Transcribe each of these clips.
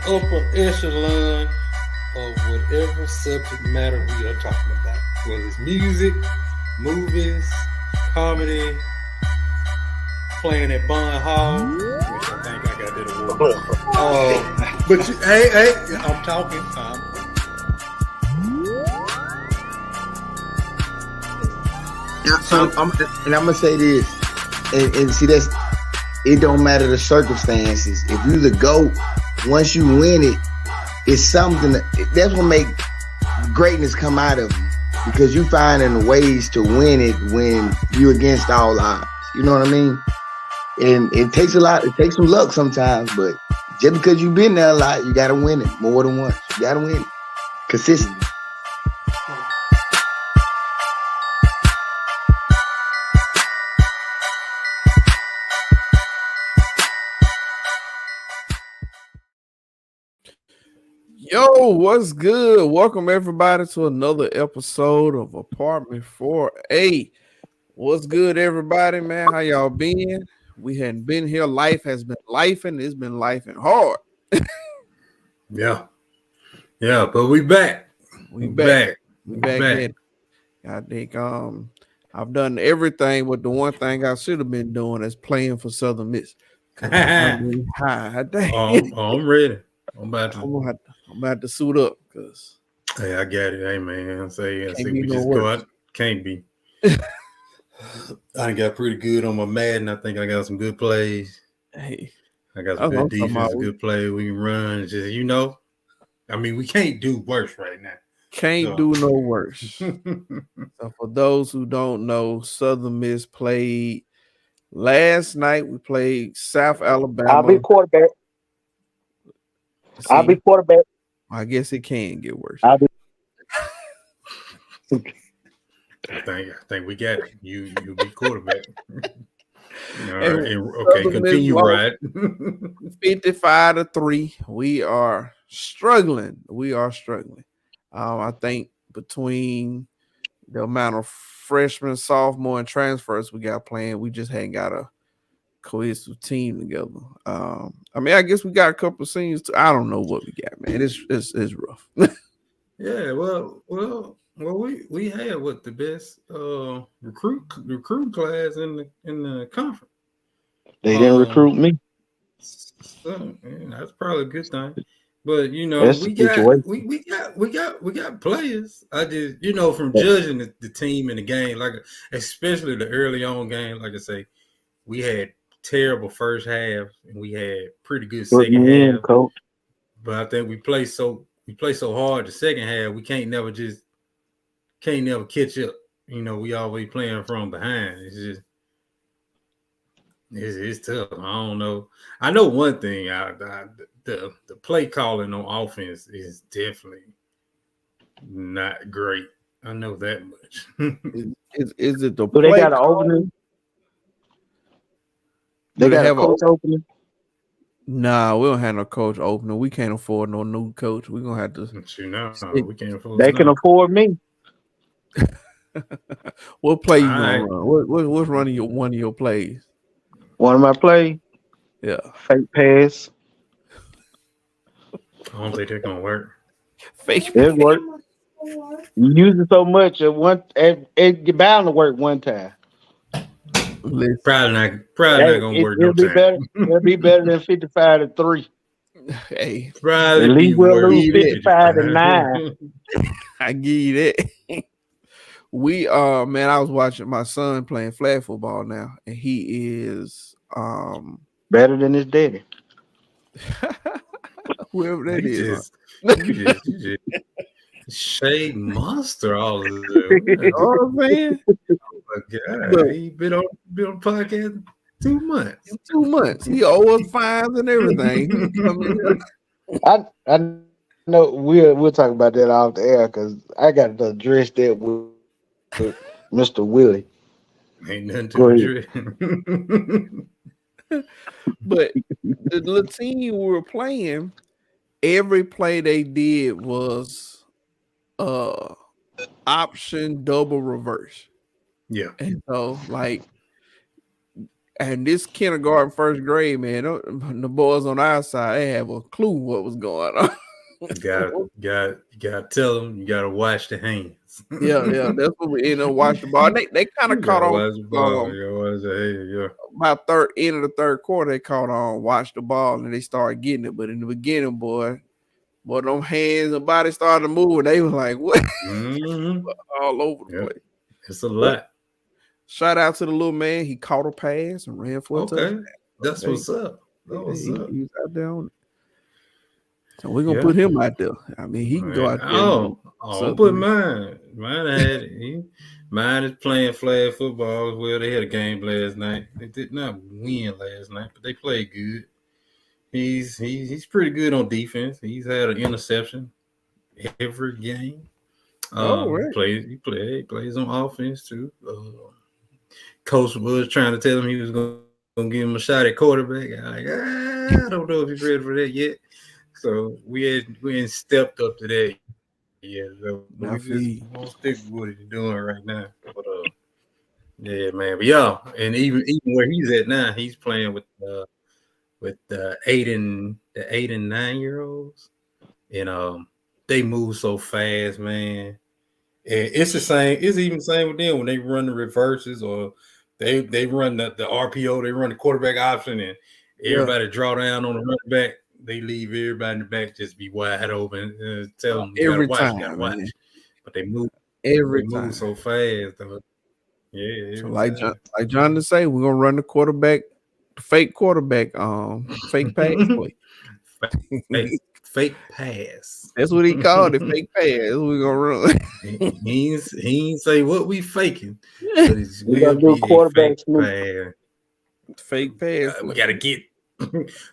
upper echelon of whatever subject matter we are talking about, whether it's music, movies, comedy, playing at Bond Hall, which I think I got that award. But hey, I'm talking. I'm gonna say this, and see that's it. Don't matter the circumstances. If you the GOAT, once you win it, it's something that's what make greatness come out of you, because you finding ways to win it when you against all odds. You know what I mean? And it takes a lot. It takes some luck sometimes, but just because you've been there a lot, you gotta win it more than once. You gotta win it consistently. Yo, what's good? Welcome everybody to another episode of Apartment 4A. What's good, everybody, man? How y'all been? We hadn't been here. Life has been lifing. It's been lifing hard. Yeah, but we back. We back. I think I've done everything, but the one thing I should have been doing is playing for Southern Miss. I'm ready. I'm about to suit up because hey, I got it. Hey man, I say we no just worse. go out. Can't be. I got pretty good on my Madden. I think I got some good plays. Hey, I got some good defense, good play. We can run. Just I mean, we can't do worse right now. Can't do no worse. So for those who don't know, Southern Miss played last night. We played South Alabama. I'll be quarterback. I guess it can get worse. I'll be. I think we got it. You be quarterback. All right. Okay, continue, right? 55-3. We are struggling. I think between the amount of freshmen, sophomore, and transfers we got playing, we just ain't got a cohesive team together. I mean, I guess we got a couple of seniors too. I don't know what we got, man. It's rough. Yeah, well, we had the best recruit class in the conference. They didn't recruit me. So, that's probably a good thing. But we got players. I just from judging the team and the game, like especially the early on game, like I say, we had terrible first half and we had pretty good second half. Coach. But I think we play so hard the second half, we can't never catch up. We always playing from behind. It's just it's tough. I don't know. I know one thing. The play calling on offense is definitely not great. I know that much. Is it the play? They got an opening? They got a coach opening? Nah, we don't have no coach opening. We can't afford no new coach. We're gonna have to. We can't afford. They can afford me. What play you gonna run? What's running one of your plays? One of my plays? Yeah. Fake pass. I don't think they're gonna work. Fake pass. It work. You use it so much it bound to work one time. Probably not gonna work. It'll be better than 55-3. Hey, probably at least we'll lose 55-9. I give you that. We man, I was watching my son playing flag football now, and he is better than his daddy. Whoever that is. You just shade monster all of them. You know what I'm saying? Oh my God, he been on podcast 2 months. 2 months. He owes fines and everything. I know we'll talk about that off the air because I got to address that with Mr. Willie. Ain't nothing to address. But the little team we were playing, every play they did was option double reverse. Yeah. And so like And this kindergarten, first grade, man, the boys on our side, they have a clue what was going on. You gotta tell them. You gotta wash the hands. Yeah. That's what we ended up watching the ball. They kind of caught on. Watch the ball. Watch the hands. About end of the third quarter, they caught on, watched the ball, and they started getting it. But in the beginning, boy, them hands and body started to move, and they was like, "What?" All over the place. It's a lot. Shout out to the little man. He caught a pass and ran for a touchdown. That's what's up. He was out there on it. So we're gonna put him out there. I mean, he can go out there. I'll put mine. Mine is playing flag football as well. They had a game last night. They did not win last night, but they played good. He's pretty good on defense. He's had an interception every game. He plays on offense too. Coach was trying to tell him he was gonna give him a shot at quarterback. I don't know if he's ready for that yet. So we ain't stepped up to that yet. So we just won't stick with what he's doing right now. But yeah, man. But and even where he's at now, he's playing with the 8 and 9-year-olds, and they move so fast, man. And it's the same. It's even the same with them when they run the reverses or they run the RPO. They run the quarterback option, and everybody draw down on the running back. They leave everybody in the back just be wide open. Tell them you gotta watch. But they move every time. Move so fast, though. Yeah. So like John to say, we're gonna run the quarterback, the fake quarterback, fake pass play. Fake pass. That's what he called it. Fake pass. That's what we're gonna run. he ain't say what we faking. But we gotta do quarterback pass. Fake pass. We gotta get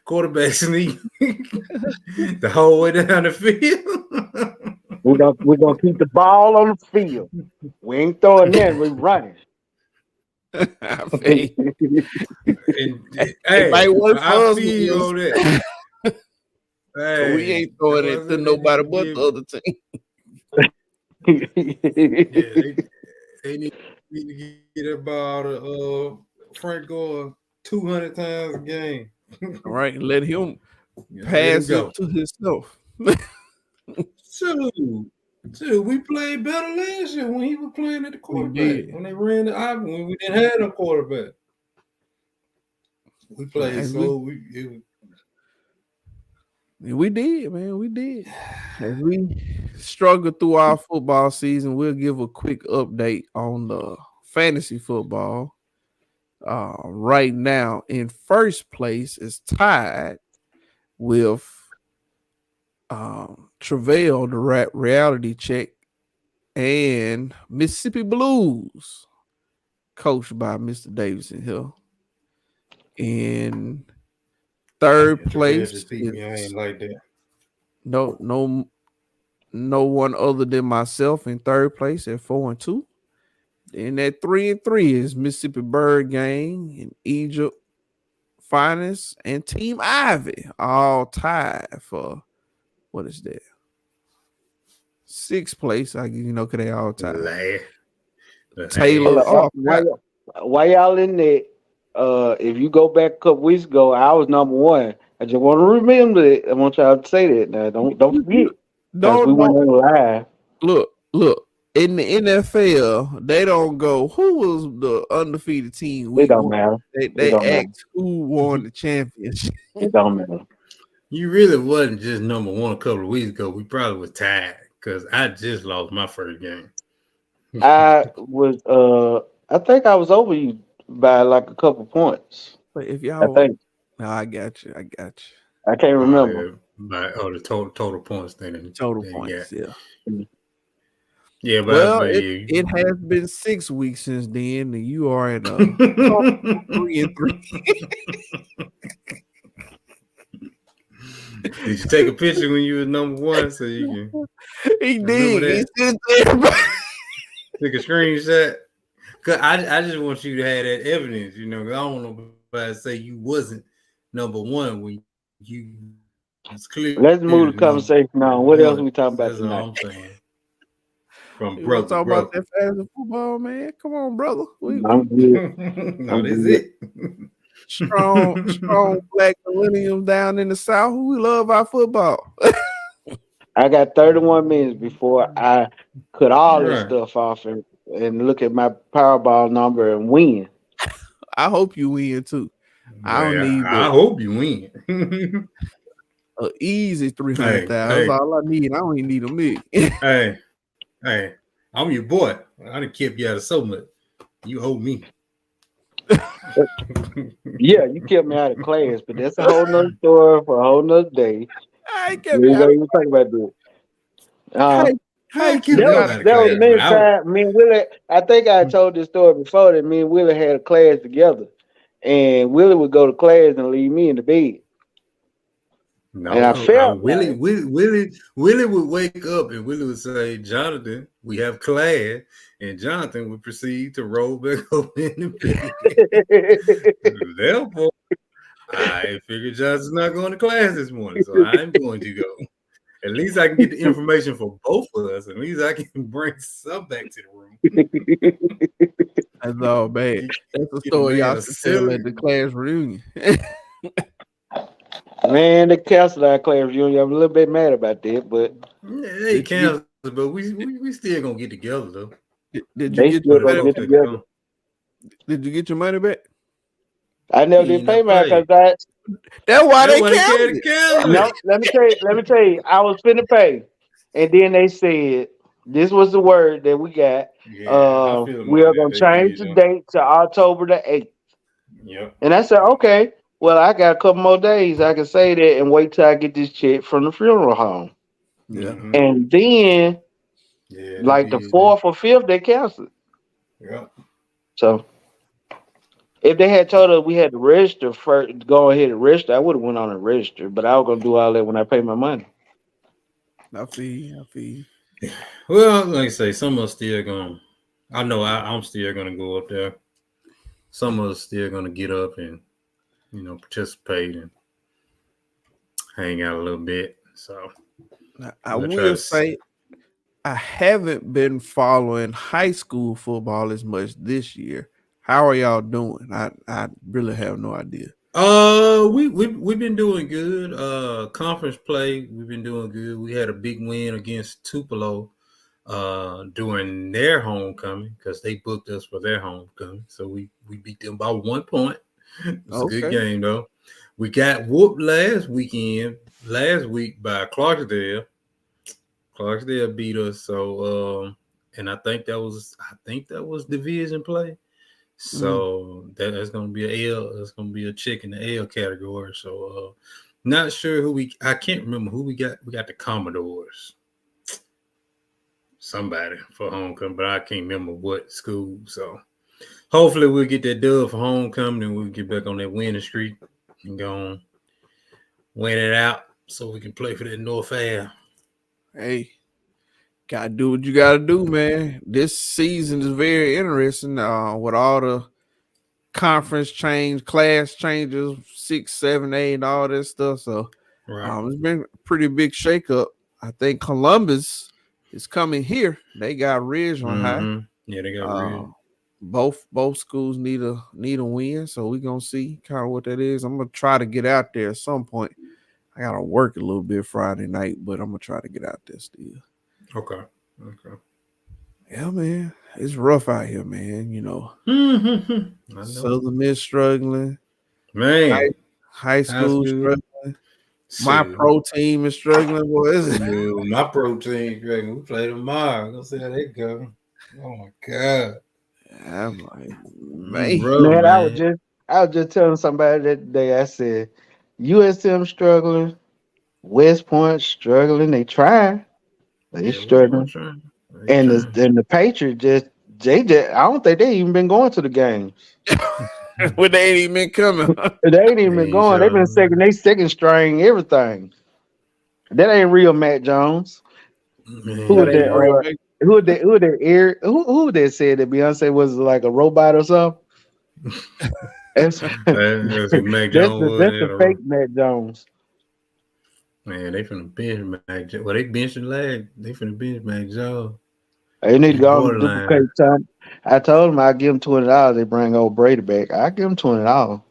quarterback sneak the whole way down the field. We're gonna keep the ball on the field. We ain't throwing that. We're running. Hey, I feel that. Hey, we ain't throwing it to nobody but the other team. They need to get that ball to Frank Gore 200 times a game. All right, let him pass it to himself. Dude, we played better last year when he was playing at the quarterback. When they ran the option, when we didn't have no quarterback. We played we did, man. We did. As we struggled through our football season, we'll give a quick update on the fantasy football. Right now, in first place is tied with Travail, the reality check, and Mississippi Blues, coached by Mr. Davidson Hill. In third place, no one other than myself in third place at 4-2. And at 3-3 is Mississippi Bird Gang and Egypt Finest and Team Ivy, all tied for what is that? Sixth place, because they all tied. Taylor, why y'all in there? If you go back a couple weeks ago, I was number one. I just want to remember it. I want y'all to say that now. Don't forget. We went on live. Look. In the NFL, they don't go, who was the undefeated team? It don't matter. They ask who won the championship. It don't matter. You really wasn't just number one a couple of weeks ago. We probably was tied because I just lost my first game. I think I was over you by like a couple points. But if y'all, no, I got you. I can't remember. The total points thing. Total points, yeah. Yeah, but it has been 6 weeks since then, and you are at 3-3. Did you take a picture when you were number one so you can? He did. He sent everybody. Took a screenshot. Cause I just want you to have that evidence, I don't want nobody to say you wasn't number one when you was clear. Let's move the conversation on. What else are we talking about tonight? All I'm saying. From you brother, talk about that fantasy football, man. Come on, brother. I'm good. That's it. strong black millennials down in the South who love our football. I got 31 minutes before I cut all this Right. stuff off and look at my Powerball number and win. I hope you win too. I don't need I hope you win. an easy 300,000. That's Hey. all I need. I don't even need a million. hey, I'm your boy. I done kept you out of so much. You owe me. Yeah, you kept me out of class, but that's a whole nother story for a whole nother day. I ain't We kept me ain't out gonna of even talk about that. How you keep That you was, out of that was class? many I- times. Me and Willie, I think I told this story before that me and Willie had a class together, and Willie would go to class and leave me in the bed. No, And I felt Willie like- would wake up and Willie would say, "Jonathan, we have class," and Jonathan would proceed to roll back over in the bed. Therefore, I figured Jonathan's not going to class this morning, so I'm going to go. At least I can get the information for both of us. At least I can bring some back to the room. That's all bad. That's the Get story a man y'all a should tell silly- at the class reunion. Man, they canceled our class reunion. I'm a little bit mad about that, but Hey, Kansas, but we still gonna get together though. Did they you get still your gonna money? get together. Did you get your money back? I never He did pay ain't mine paid. because That's why That's they why they canceled can't it. cancel no. it. Let me tell you. I was finna pay, and then they said this was the word that we got. Yeah, I feel We are gonna change the date to October the 8th. Yep. And I said, okay, well, I got a couple more days. I can say that and wait till I get this check from the funeral home. Yeah. Mhm. And then, Yeah, like they the did. 4th or 5th, they canceled. Yep. So if they had told us we had to register first, go ahead and register, I would have went on and registered. But I was gonna do all that when I pay my money. I feel you. Well, like I say, some of us still gonna. I know I'm still gonna go up there. Some of us still gonna get up and participate and hang out a little bit. So I We'll try will to say I haven't been following high school football as much this year. How are y'all doing? I really have no idea. We've been doing good. Conference play, we've been doing good. We had a big win against Tupelo during their homecoming because they booked us for their homecoming. So we beat them by 1 point. It was a good game though. We got whooped last week by Clarksdale. Clarksdale beat us. So and I think that was division play. So that's gonna be a L. That's gonna be a chick in the L category. So not sure who I can't remember who we got. We got the Commodores. Somebody for homecoming, but I can't remember what school. So hopefully we'll get that dub for homecoming and we'll get back on that winning streak and go on win it out so we can play for that North Ave. Hey, gotta do what you gotta do, man. This season is very interesting. With all the conference change, class changes, 6, 7, 8, all that stuff. So Right. it's been a pretty big shakeup. I think Columbus is coming here. They got Ridgeland High. Yeah, they got Ridge. Both schools need a win, so we're gonna see kind of what that is. I'm gonna try to get out there at some point. I gotta work a little bit Friday night, but I'm gonna try to get out there still. Okay. Yeah, man, it's rough out here, man. I know. Southern Miss struggling, Man, high school school. struggling. My pro team is struggling. Boy, is it? My pro team, we play tomorrow. Go see how they go. Oh my God. I'm like, man. Man, I was just telling somebody that day. I said, USM struggling, West Point struggling. They trying, they struggling, and the Patriots I don't think they even been going to the games. Well, they ain't even been coming. They ain't even been going. They've been second string everything. That ain't real Matt Jones. Who that? Who that said that Beyonce was like a robot or something? That's Mac that's Jones. the fake Matt Jones. Man, they finna bench Mac Jones. Well, they benching lag. They finna bench Mac Jones. They need to go and duplicate time. I told him I'd give him $20. They bring old Brady back. I give him $20.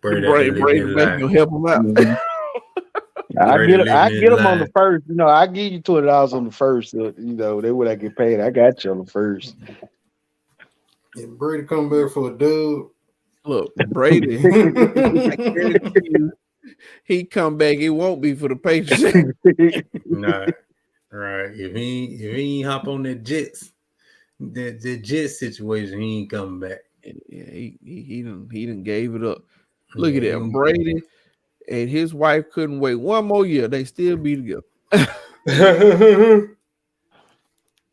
Brady make you help him out. Mm-hmm. I get them on the first. You know, I give you $20 on the first. You know, they would I get paid. I got you on the first. If Brady come back for a dub, look, Brady, I guarantee you, he come back. It won't be for the Patriots. nah, right? If he ain't hop on that Jets, that Jets situation, he ain't coming back. Yeah, he done gave it up. Look at that, Brady and his wife couldn't wait one more year. They still be together.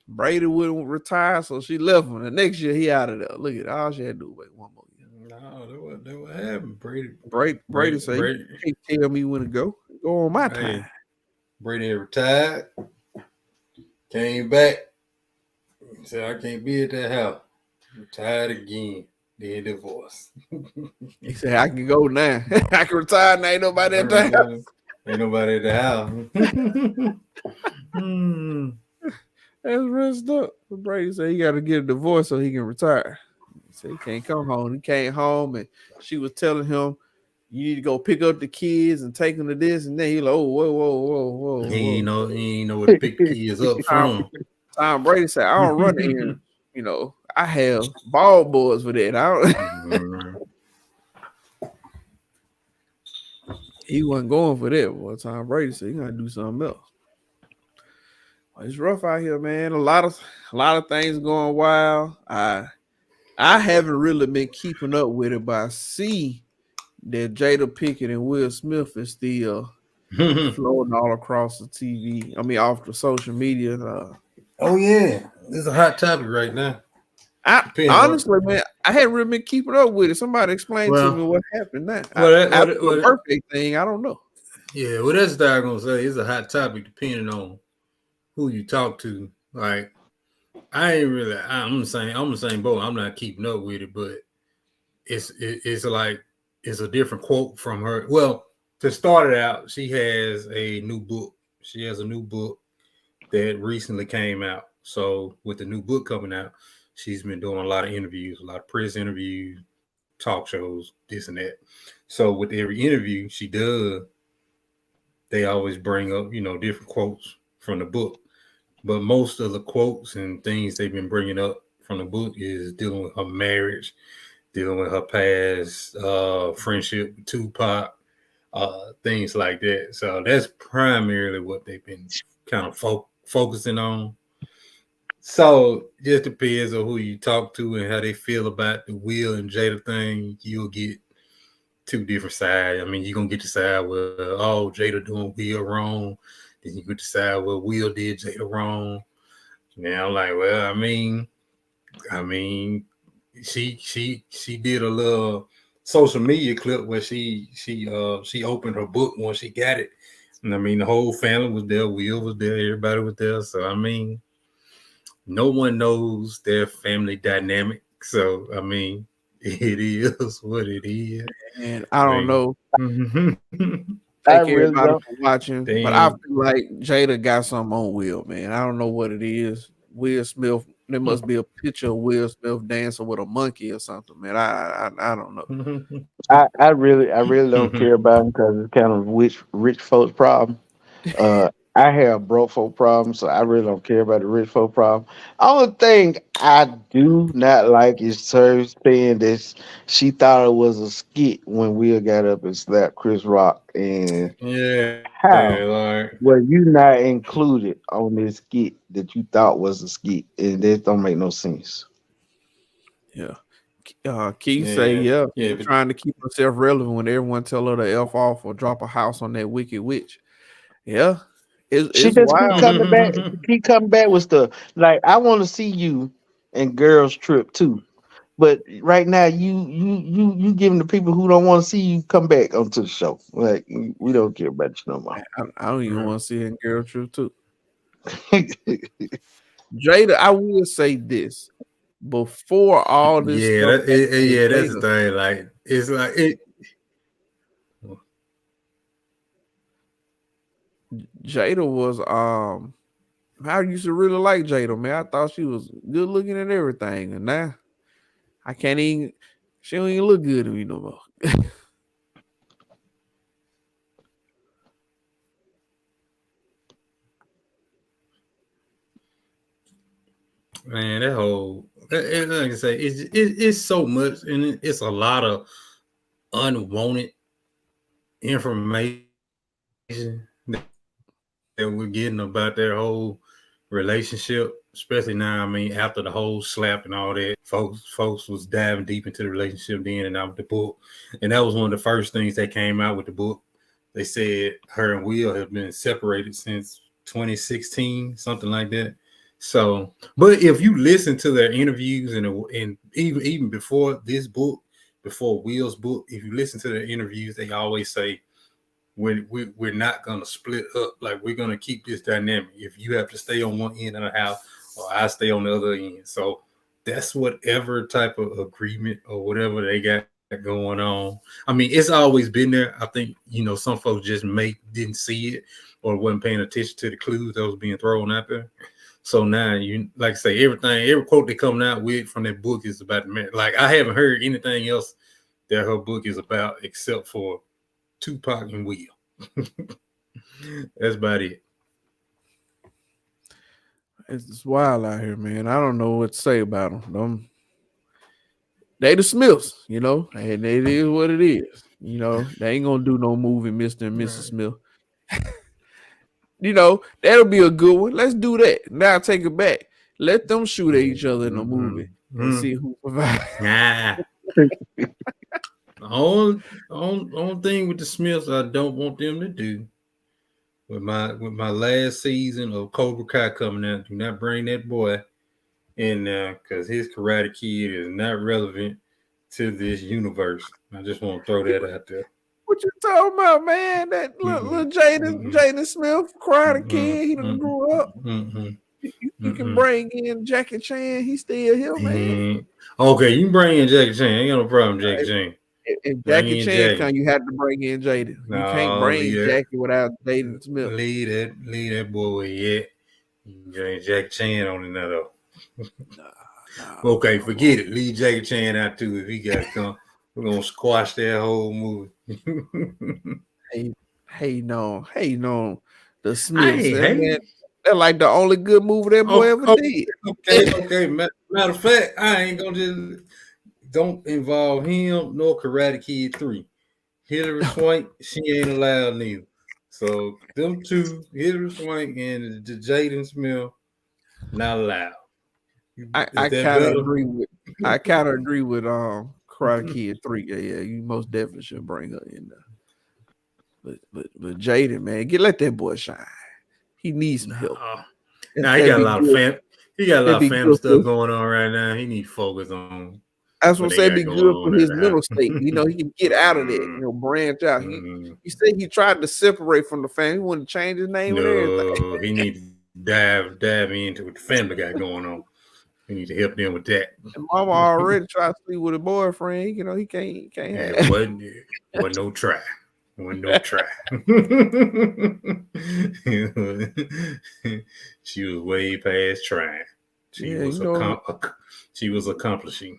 Brady wouldn't retire, so she left him. The next year, he out of there. Look at all she had to do wait one more year. No, that what happened. Brady said, "You can't tell me when to go. Go on my time." Brady retired, came back, said, "I can't be at that house." Retired again. Then divorced. He said, "I can go now. I can retire now. Ain't nobody at the house. Ain't nobody at the house." That's messed up. Brady said he got to get a divorce so he can retire. He said he can't come home. He came home and she was telling him, "You need to go pick up the kids and take them to this." And then he like, "Oh, whoa. He ain't know where to pick the kids up from. Tom Brady said, "I don't run here. You know, I have ball boys for that. I don't." He wasn't going for that. Boy, Tom Brady said, "You gotta do something else." Well, it's rough out here, man. A lot of things going wild. I haven't really been keeping up with it, but I see that Jada Pinkett and Will Smith is still floating all across the TV. I mean, off the social media. Oh yeah, this is a hot topic right now. Honestly, man, I hadn't really been keeping up with it. Somebody explain to me what happened now. The birthday thing, I don't know. Yeah, well, that's what I'm gonna say. It's a hot topic depending on who you talk to. Like, I'm the same boat. I'm not keeping up with it, but it's like it's a different quote from her. Well, to start it out, she has a new book. She has a new book that recently came out. So with the new book coming out, she's been doing a lot of interviews, a lot of press interviews, talk shows, this and that. So with every interview she does, they always bring up, different quotes from the book. But most of the quotes and things they've been bringing up from the book is dealing with her marriage, dealing with her past friendship with Tupac, things like that. So that's primarily what they've been kind of focusing on. So just depends on who you talk to and how they feel about the Will and Jada thing. You'll get two different sides. I mean, you're going to get the side where, Jada doing Will wrong. Then you get the side where Will did Jada wrong. Now I'm like, well, I mean, she did a little social media clip where she opened her book once she got it. And I mean, the whole family was there. Will was there. Everybody was there. So, I mean, no one knows their family dynamic. So, I mean, it is what it is. And I don't know. I really don't. Watching, but I feel like Jada got something on Will, man. I don't know what it is. Will Smith, there must be a picture of Will Smith dancing with a monkey or something, man. I don't know. I really don't care about him because it's kind of rich folks' problem. I have broke folk problems, so I really don't care about the rich folk problem. Only thing I do not like is her saying that she thought it was a skit when Will got up and slapped Chris Rock. And how were you not included on this skit that you thought was a skit? And that don't make no sense. Yeah. Keith say, trying to keep herself relevant when everyone tell her to F off or drop a house on that wicked witch. Yeah. She just keep coming back with stuff like, I want to see you in Girls Trip too, but right now you giving the people who don't want to see you come back onto the show. Like, we don't care about you no more. I don't even want to see her in Girls Trip too. Jada, I will say this before all this. That's the thing. Like, it's like it. Jada was I used to really like Jada, man. I thought she was good looking and everything, and now I can't even. She don't even look good to me no more. Man, that whole like I say, it's so much, and it's a lot of unwanted information that we're getting about their whole relationship, especially now. I mean, after the whole slap and all that, folks was diving deep into the relationship then and out with the book, and that was one of the first things that came out with the book. They said her and Will have been separated since 2016, something like that. So, but if you listen to their interviews and even before this book, before Will's book, if you listen to their interviews, they always say we're not gonna split up. Like, we're gonna keep this dynamic. If you have to stay on one end of the house, or I stay on the other end. So that's whatever type of agreement or whatever they got going on. I mean, it's always been there. I think, some folks just didn't see it or wasn't paying attention to the clues that was being thrown out there. So now, you like I say, every quote they coming out with from that book is about the man. Like, I haven't heard anything else that her book is about except for Tupac and Will. That's about it. It's wild out here, man. I don't know what to say about them. They the Smiths, and it is what it is. They ain't gonna do no movie, Mr. and Mrs. Smith. That'll be a good one. Let's do that. Now take it back. Let them shoot at each other in a movie and see who survives. The only thing with the Smiths I don't want them to do with my last season of Cobra Kai coming out, do not bring that boy in there, because his Karate Kid is not relevant to this universe. I just want to throw that out there. What you talking about, man? That little Jaden Smith, Karate Kid, he done grew up. You can bring in Jackie Chan. He's still here, man. Okay, you can bring in Jackie Chan. Ain't got no problem, Jackie Chan. If Jackie Chan come, you have to bring in Jaden. You can't bring Jackie without Jaden Smith. Leave that boy yet. You ain't Jackie Chan on it now, though. Okay, forget it. Leave Jackie Chan out too if he got to come. We're gonna squash that whole movie. Hey, no. The Smiths. They're like the only good movie that boy ever did. Okay. Matter of fact, I ain't gonna just don't involve him nor Karate Kid 3. Hilary Swank, she ain't allowed neither. So them two, Hilary Swank and Jaden Smith, not allowed. I kind of agree with Karate Kid 3. Yeah, you most definitely should bring her in there. But Jaden, man, let that boy shine. He needs some help. Nah, he got a lot of family stuff going on right now. He needs to focus on. That's what I'm saying. Be good for his mental state. He can get out of there. Branch out. He said he tried to separate from the family. He wanted to change his name and everything. He needs to dive into what the family got going on. We need to help them with that. And Mama already tried to sleep with a boyfriend. He can't have it. Wasn't no try. She was way past trying. She was accomplishing.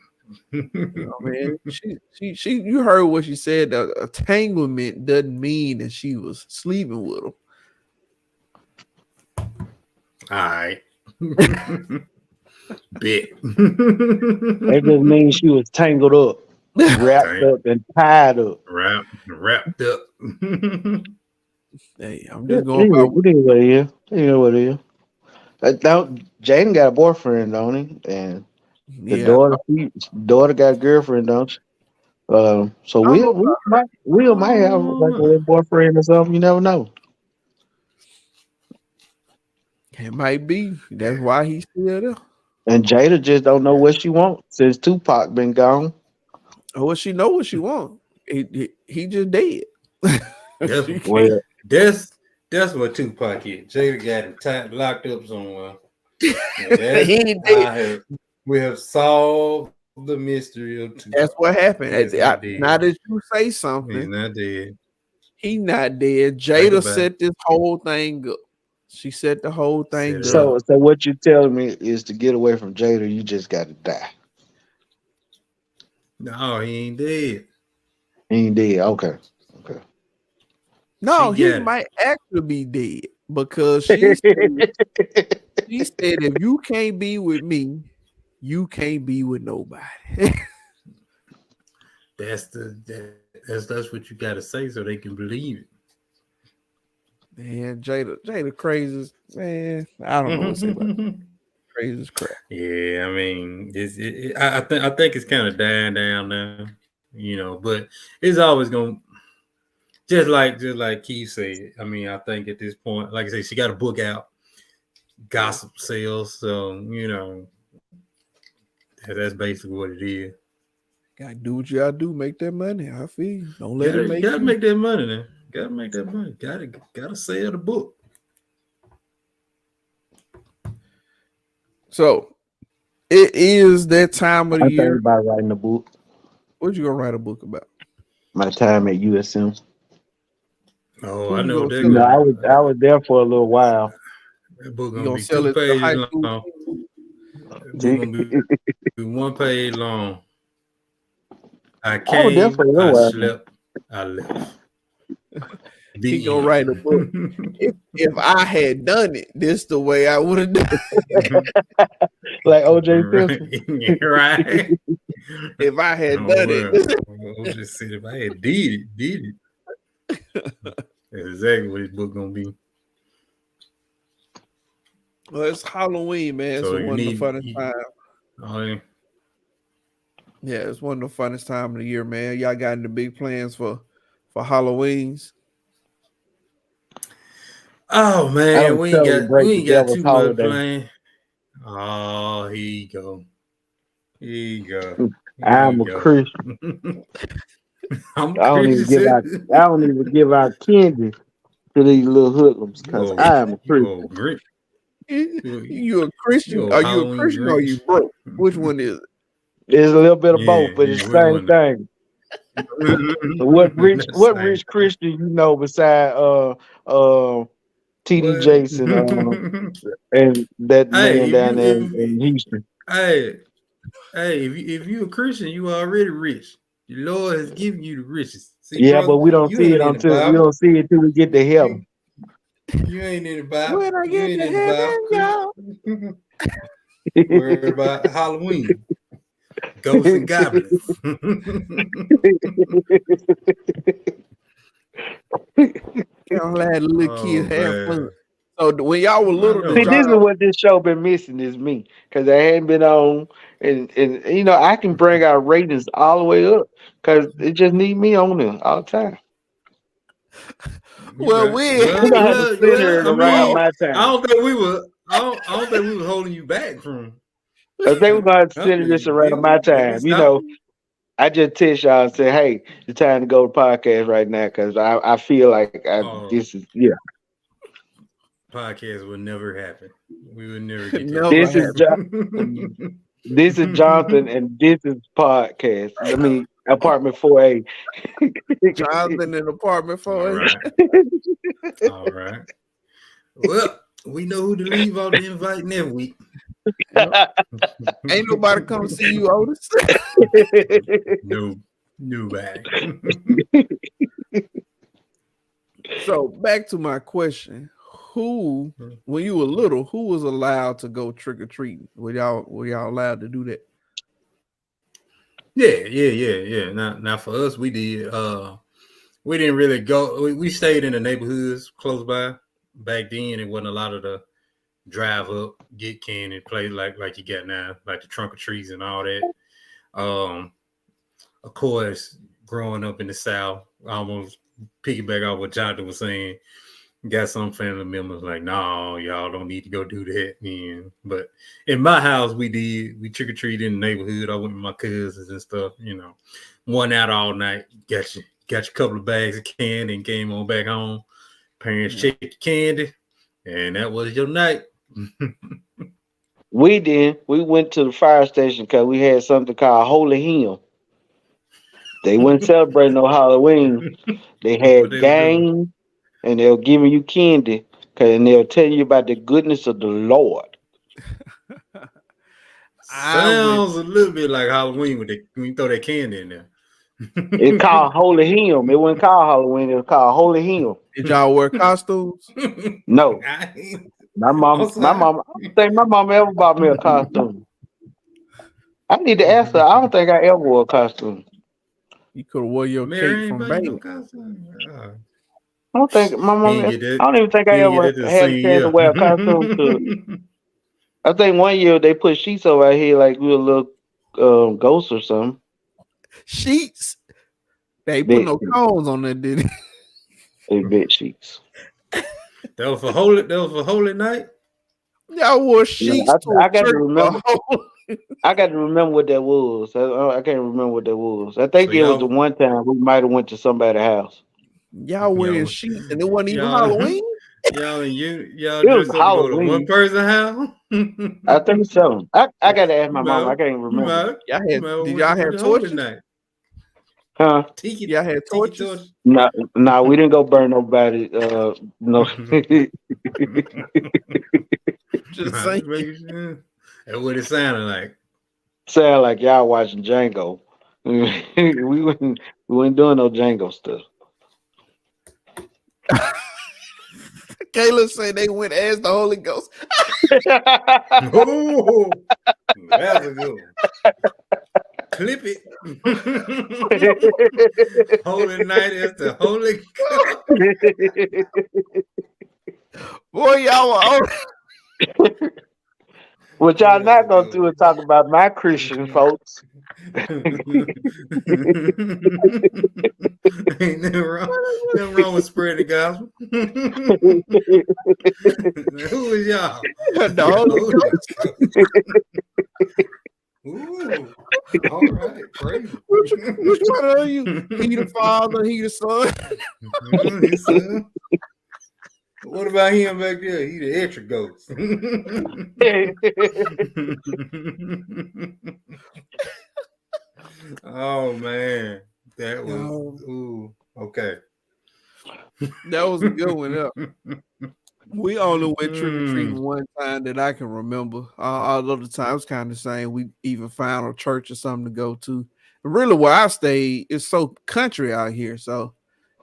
Man, she you heard what she said. Entanglement doesn't mean that she was sleeping with him. All right. Bit. That just means she was tangled up, wrapped up, and tied up. Wrapped up. Hey, I'm just going about what it is. Jaden got a boyfriend, don't he? And the daughter got a girlfriend, don't she? So Will might have like a boyfriend or something. You never know. It might be. That's why he's still there. And Jada just don't know what she wants since Tupac been gone. Oh, well, she know what she wants. He just dead. That's what Tupac is. Jada got him locked up somewhere. We have solved the mystery of Tupac. That's what happened. Now that you say something, he's not dead. He not dead. Jada set this whole thing up. She set the whole thing up. So what you telling me is to get away from Jada, you just got to die. No, he ain't dead. He ain't dead. Okay. No, he might actually be dead because she's He said, if you can't be with me, you can't be with nobody. That's what you gotta say so they can believe it. Man, Jada crazy. Man, I don't know what to say about that. Crazy as crap. Yeah, I mean, I think it's kind of dying down now, but it's always gonna just like Keith said. I mean, I think at this point, like I say, she got a book out, gossip sales, so that's basically what it is. Gotta do what you gotta do, make that money. I feel you. Don't let it make you. Gotta make that money now. Gotta make that money. Gotta sell the book. So it is that time of the year. Think about writing a book. What you gonna write a book about? My time at USM. Oh, I know that. I was there for a little while. That book gonna be 2 pages long. That book gonna be 1 page long. I came, I slept, I left. He gonna write a book. If I had done it, this the way I would have done it. Like OJ Simpson. Right. If I had done it. OJ said if I had did it. That's exactly what his book gonna be. Well, it's Halloween, man. So it's one of the funnest times. Oh, yeah. Yeah, it's one of the funnest time of the year, man. Y'all got any big plans for Halloweens? Oh man, we ain't got too much planned. Oh, here you go. I'm a Christian. I don't even give out candy to these little hoodlums because I am a Christian. You a Christian? Are you a Christian or are you broke? Which one is it? It's a little bit of both, but it's the same thing. What rich Christian you know beside TD Jason and that man down there in Houston? Hey, if you a Christian, you already rich. The Lord has given you the riches. See, brother, but we don't see it until we get to heaven. You ain't in the Bible. When I get to heaven, y'all. Worried about Halloween. Ghosts and goblins. Y'all let the little kids have fun. So when y'all were little, this is what this show been missing is me because I hadn't been on, and I can bring our ratings all the way up because it just need me on there all the time. Well, we're gonna have to sit here around my time. I don't think we were holding you back from. I think we're gonna have to sit this around my time. I just text y'all and say, "Hey, it's time to go to podcast right now," because I feel like this is Podcast would never happen. We would never get This is Jonathan, and this is podcast. I mean, apartment 4A. Jonathan in apartment 4A. All right. Well, we know who to leave out the invite next week. Ain't nobody come see you, Otis. Nobody. So back to my question. Who, when you were little, who was allowed to go trick-or-treating? Were y'all allowed to do that? Yeah. Now for us, we did. We didn't really go. We stayed in the neighborhoods close by. Back then, it wasn't a lot of the drive up, get candy, play like you got now, like the trunk or treats and all that. Of course, growing up in the South, almost piggyback off what Jonathan was saying. Got some family members like, no, y'all don't need to go do that. Man. But in my house, we trick-or-treated in the neighborhood. I went with my cousins and stuff, Went out all night, got your couple of bags of candy and came on back home. Parents checked the candy, and that was your night. We did. We went to the fire station because we had something called Holy Hymn. They wouldn't celebrate no Halloween. They had games. And they'll giving you candy, and they'll tell you about the goodness of the Lord. Sounds a little bit like Halloween when you throw that candy in there. It's called Holy Hymn. It wasn't called Halloween. It was called Holy Hymn. Did y'all wear costumes? No. My mom. I don't think my mom ever bought me a costume. I need to ask her. I don't think I ever wore a costume. You could have wore your Mary cape ain't from buy you no Baylor. costume. I don't think my He mom. ain't get that. I don't even think I He ain't ever get that to had a see chance to wear a costume. I think one year they put sheets over our head like we were little ghosts or something. Sheets. They put Bed no sheets. cones on that, did They bed sheets. That was for holy night. Y'all wore sheets to I a got to church. remember. I got to remember what that was. I can't remember what that was. I think So it was the y'all, one time we might have went to somebody's house. Y'all wearing y'all, sheets, and it wasn't even y'all, Halloween. y'all It was dressed up to go to one Halloween. person house. I think so. I got to ask my mom. I No, can't even remember. Did y'all have torches? Night. Huh? Tiki, Y'all had tiki torches? torch. No, we didn't go burn nobody. No. Just saying. That's what it sounded like. Sound like y'all watching Django. we weren't doing no Django stuff. Kayla said they went as the Holy Ghost. Oh, that's a good one. Clip it. Holy night is the Holy Ghost. Boy, y'all were on. What y'all not gonna do is talk about my Christian folks. Ain't nothing wrong with spreading the gospel. Who is y'all? The Holy Ghost. Ooh, all right, praise. Which one are you? He the Father, he the Son. His son. What about him back there? He the extra ghost. Oh man, that was okay. That was a good one. Up. We only went trick or treating one time that I can remember. All other times, kind of same. We even found a church or something to go to. Really, where I stayed, it's so country out here, so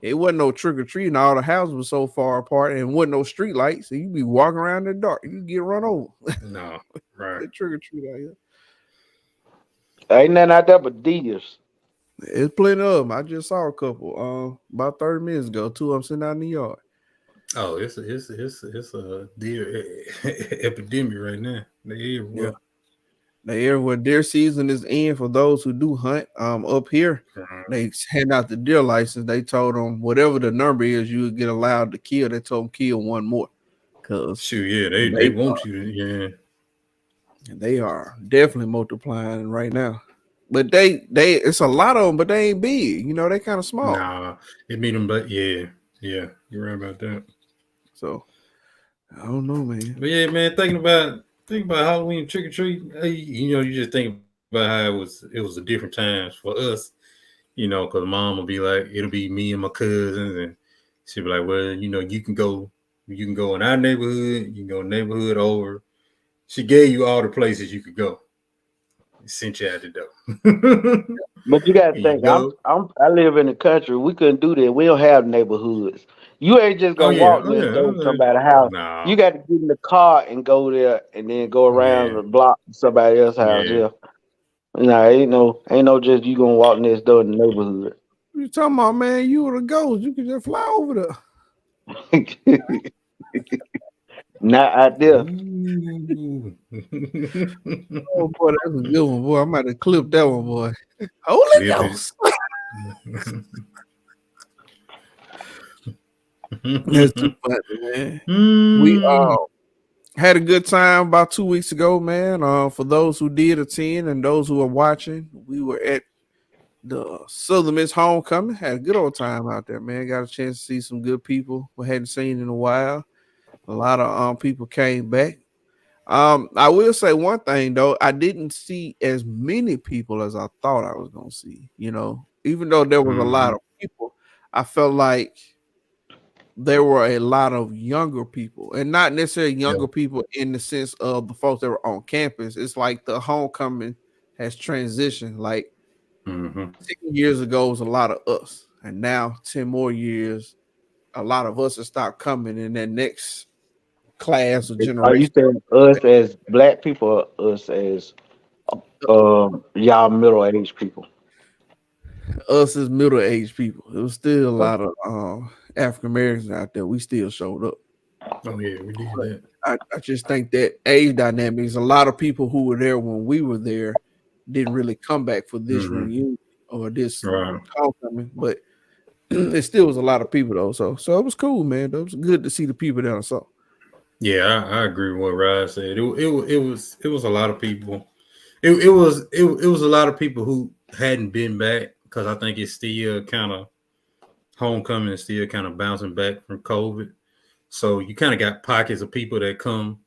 it wasn't no trick or treating. All the houses were so far apart, and wasn't no street lights, so you'd be walking around in the dark. You get run over. No, right. Trick or treat out here. Ain't nothing out there but deers. It's plenty of them. I just saw a couple about 30 minutes ago. Two of them sitting out in the yard. Oh, it's a deer epidemic right now. They everywhere. Yeah. They everywhere. Deer season is in for those who do hunt. Up here, they hand out the deer license. They told them whatever the number is, you would get allowed to kill. They told them kill one more. Cause shoot, yeah, they want you to, yeah. They are definitely multiplying right now. But they it's a lot of them, but they ain't big. You know, they kind of small. Nah, it mean them, but yeah, you're right about that. So I don't know, man. But yeah, man, think about Halloween trick or treat. You know, you just think about how it was a different times for us. You know, because mom will be like, it'll be me and my cousins, and she'll be like, well, you know, you can go in our neighborhood, you can go neighborhood over. She gave you all the places you could go. Sent you out the door. But you gotta think, I live in the country. We couldn't do that. We don't have neighborhoods. You ain't just gonna walk there and go to somebody's house. No. You got to get in the car and go there, and then go around the block to somebody else's house. Yeah. No, ain't no just you gonna walk next door in the neighborhood. You talking about, man? You were the ghost. You could just fly over there. Not out there. Oh boy, that's a good one, boy. I might have clipped that one, boy. Holy Ghost. That's too funny, man. We had a good time about 2 weeks ago, man. For those who did attend and those who are watching, we were at the Southern Miss Homecoming. Had a good old time out there, man. Got a chance to see some good people we hadn't seen in a while. A lot of people came back. I will say one thing though, I didn't see as many people as I thought I was gonna see. You know, even though there was a lot of people, I felt like there were a lot of younger people, and not necessarily younger people in the sense of the folks that were on campus. It's like the homecoming has transitioned. Like 10 years ago was a lot of us, and now 10 more years, a lot of us have stopped coming, and that next class or Are you generation. saying us as black people or us as y'all middle aged people? Us as middle aged people. There was still a lot of African Americans out there. We still showed up. Oh yeah, we did that. I just think that age dynamics, a lot of people who were there when we were there didn't really come back for this reunion or this homecoming, but it still was a lot of people though. So it was cool, man. It was good to see the people that I saw. Yeah, I agree with what Rod said. It was a lot of people. It was a lot of people who hadn't been back because I think it's still kind of homecoming is still kind of bouncing back from COVID. So you kind of got pockets of people that come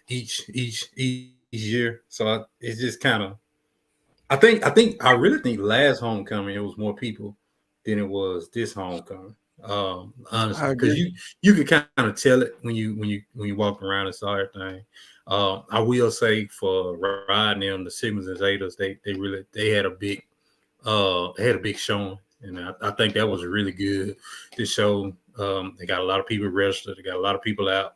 each year. So it's just kind of I really think last homecoming it was more people than it was this homecoming. Honestly, because you could kind of tell it when you walk around and saw everything. I will say for Rod and them, the Sigmas and Zetas, they had a big showing, and I think that was really good to show. They got a lot of people registered, they got a lot of people out.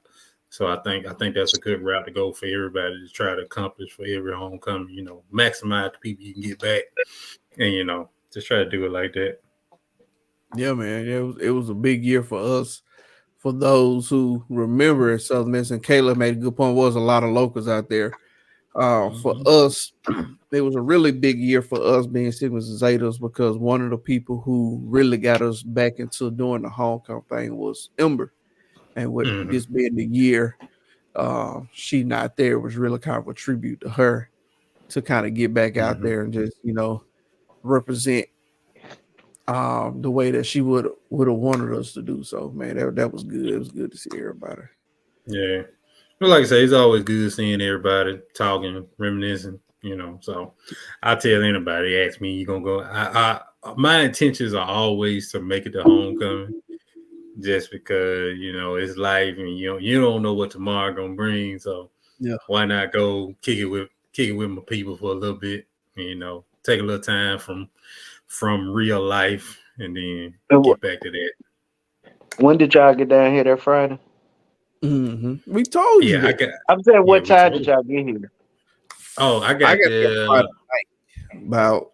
So I think that's a good route to go for everybody to try to accomplish for every homecoming. You know, maximize the people you can get back, and just try to do it like that. Yeah, man. It was a big year for us. For those who remember Southern Miss, and Caleb made a good point, was a lot of locals out there. For us, it was a really big year for us being Sigmas and Zetas because one of the people who really got us back into doing the homecoming thing was Ember. And with this being the year, she not there was really kind of a tribute to her to kind of get back out there and just, represent the way that she would have wanted us to do. So, man, that was good. It was good to see everybody. Yeah. But like I say, it's always good seeing everybody talking, reminiscing, So I tell anybody, ask me, you gonna go. My intentions are always to make it to homecoming, just because it's life and you don't know what tomorrow gonna bring. So why not go kick it with my people for a little bit? Take a little time from real life and then get back to that. When did y'all get down here that Friday? We told you. I'm saying, what time did y'all get here? Oh, I got there about